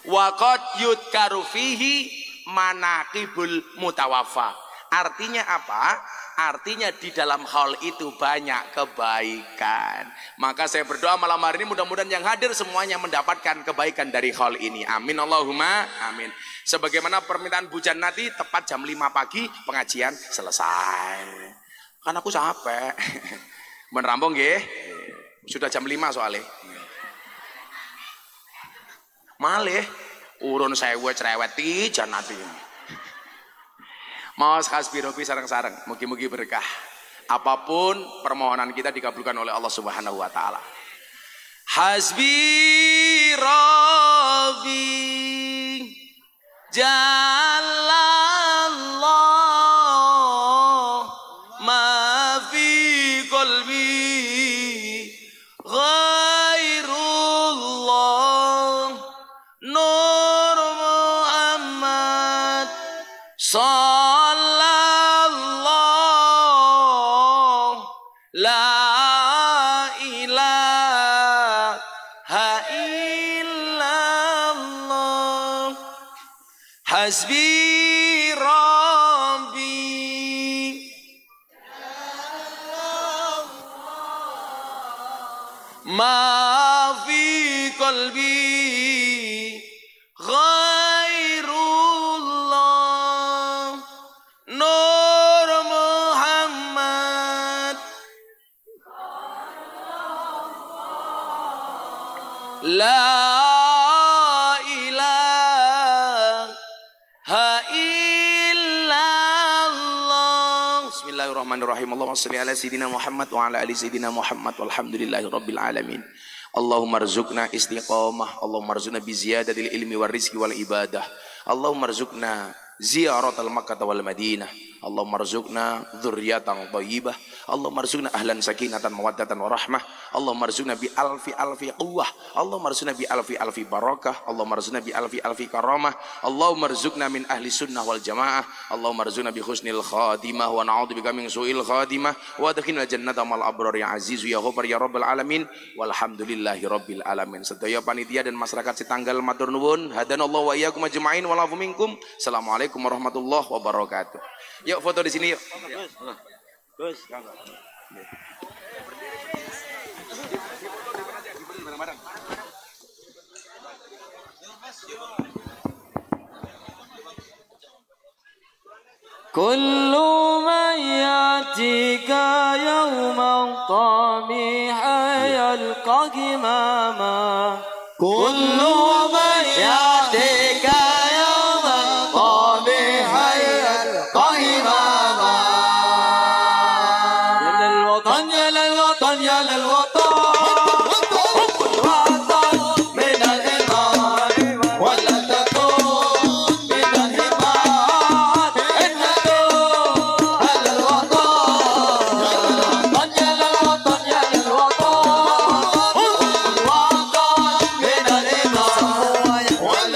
Waqad yudkaru fihi manaqibul mutawaffa. Artinya apa? Artinya di dalam hal itu banyak kebaikan. Maka saya berdoa malam hari ini mudah-mudahan yang hadir semuanya mendapatkan kebaikan dari hal ini. Amin Allahumma amin. Sebagaimana permintaan Bu Jannati tepat jam 5 pagi pengajian selesai. Kan aku capek. Menerampung nggih. Sudah jam 5 soalnya. Malih urun sewu cerewet ti Jannati. Maos hasbirobi sareng-sareng, mugi-mugi berkah. Apapun permohonan kita dikabulkan oleh Allah Subhanahu wa taala. Hasbi Rabbi Jalallah ma fi qalbi ghairullah Nur Muhammad La ilaha illallah Hasbi Rabbi Ma fi qalbi Ghairullah Nur Muhammad La ilaha illallah. Bismillahirrahmanirrahim. Allahumma shalli ala sayyidina Muhammad wa ala ali sayyidina Muhammad walhamdulillahi rabbil alamin. Allahumma rzuqna istiqamah, Allahumma rzuqna bi ziyadatil ilmi war rizqi wal ibadah. Allahumma rzuqna ziyaratal Makkah wal Madinah. Allahumma rzuqna dzurriyyatan thayyibah. Allahumma rzuqna ahlan sakinatan mawaddatan warahmah. Allahumma rzuqna bi alfi quwwah. Allahumma rzuqna bi alfi barakah. Allahumma rzuqna bi alfi karamah. Allahumma rzuqna min ahli sunnah wal jamaah. Allahumma rzuqna bi husnil khatimah wa na'udzubika min su'il khatimah wa adkhilna jannata mal abrar ya aziz ya ghafar ya rabbal alamin walhamdulillahi rabbil alamin. Sedaya panitia dan masyarakat Sitanggal matur nuwun. Hadanallahu wa iyyakum ajmain wa lafu minkum. Assalamualaikum warahmatullahi wabarakatuh. Yuk foto di sini yuk. Gus, Kullu man yatika yawman tamiha yalqahi mama Kullu man yatika yawman tamiha yalqahi mama Ya lal watan ya lal watan One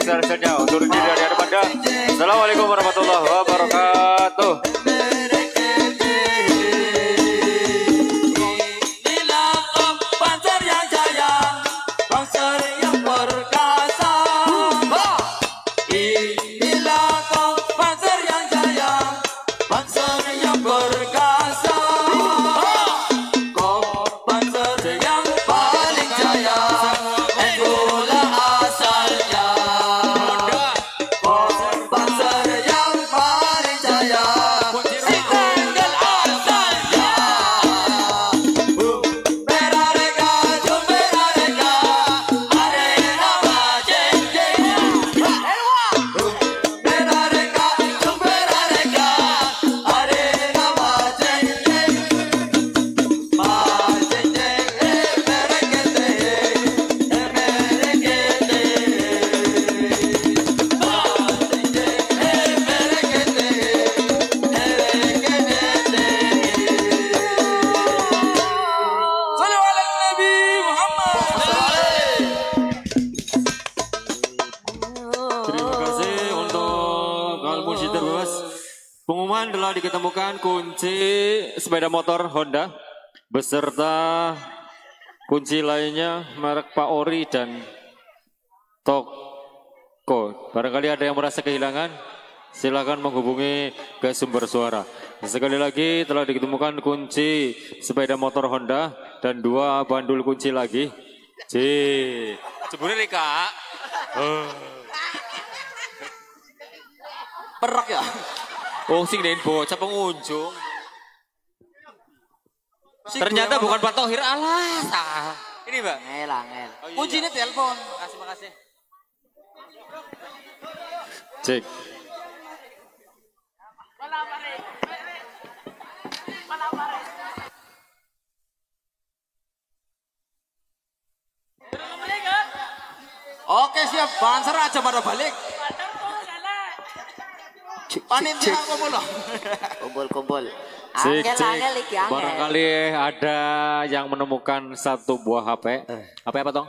seharusnya undur diri dari hadapan Anda. Assalamualaikum warahmatullahi wabarakatuh. Pengumuman telah diketemukan kunci sepeda motor Honda beserta kunci lainnya merek Pak Ori dan toko. Barangkali ada yang merasa kehilangan, silakan menghubungi ke sumber suara. Sekali lagi telah diketemukan kunci sepeda motor Honda dan 2 bandul kunci lagi. Sebenarnya Kak. Perak ya. Oh sing den bocah pengunjung. Ternyata bukan Pak Tohir, alah. Ini Mbak. Ngel. Oh, kuncinya telepon. Makasih. Cek. Oke siap, Banser aja pada balik. Panitia Kumpul. Cek. Angel iki angel. Barangkali ada yang menemukan satu buah HP. HP apa Tong?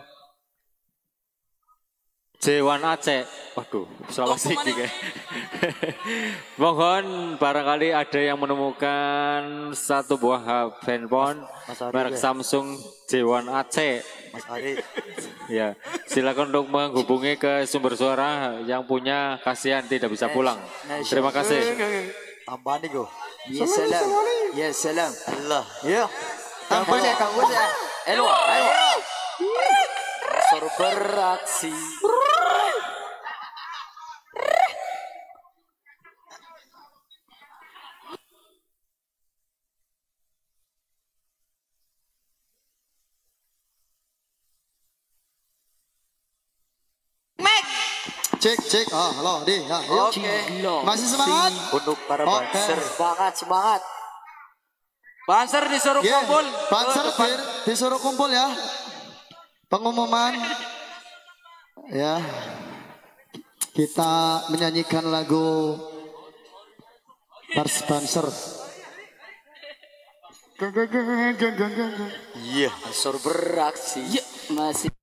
J1 Aceh. Waduh, Sulawesi ya. Mohon barangkali ada yang menemukan satu buah handphone merek Samsung J1 Aceh. Mas Ari. Ya, silakan untuk menghubungi ke sumber suara yang punya, kasihan tidak bisa pulang. Terima kasih. Tambah nih go. Ya salam. Allah. Ya. Kang Bos ya. Ayo. Suruh beraksi. Cek. Halo, Di. Ya, yuk. Oke. Masih semangat? Untuk para banser. Semangat. Banser disuruh kumpul. Banser disuruh kumpul ya. Pengumuman. Ya. Kita menyanyikan lagu Pars Banser. Iya. Suruh beraksi. Masih.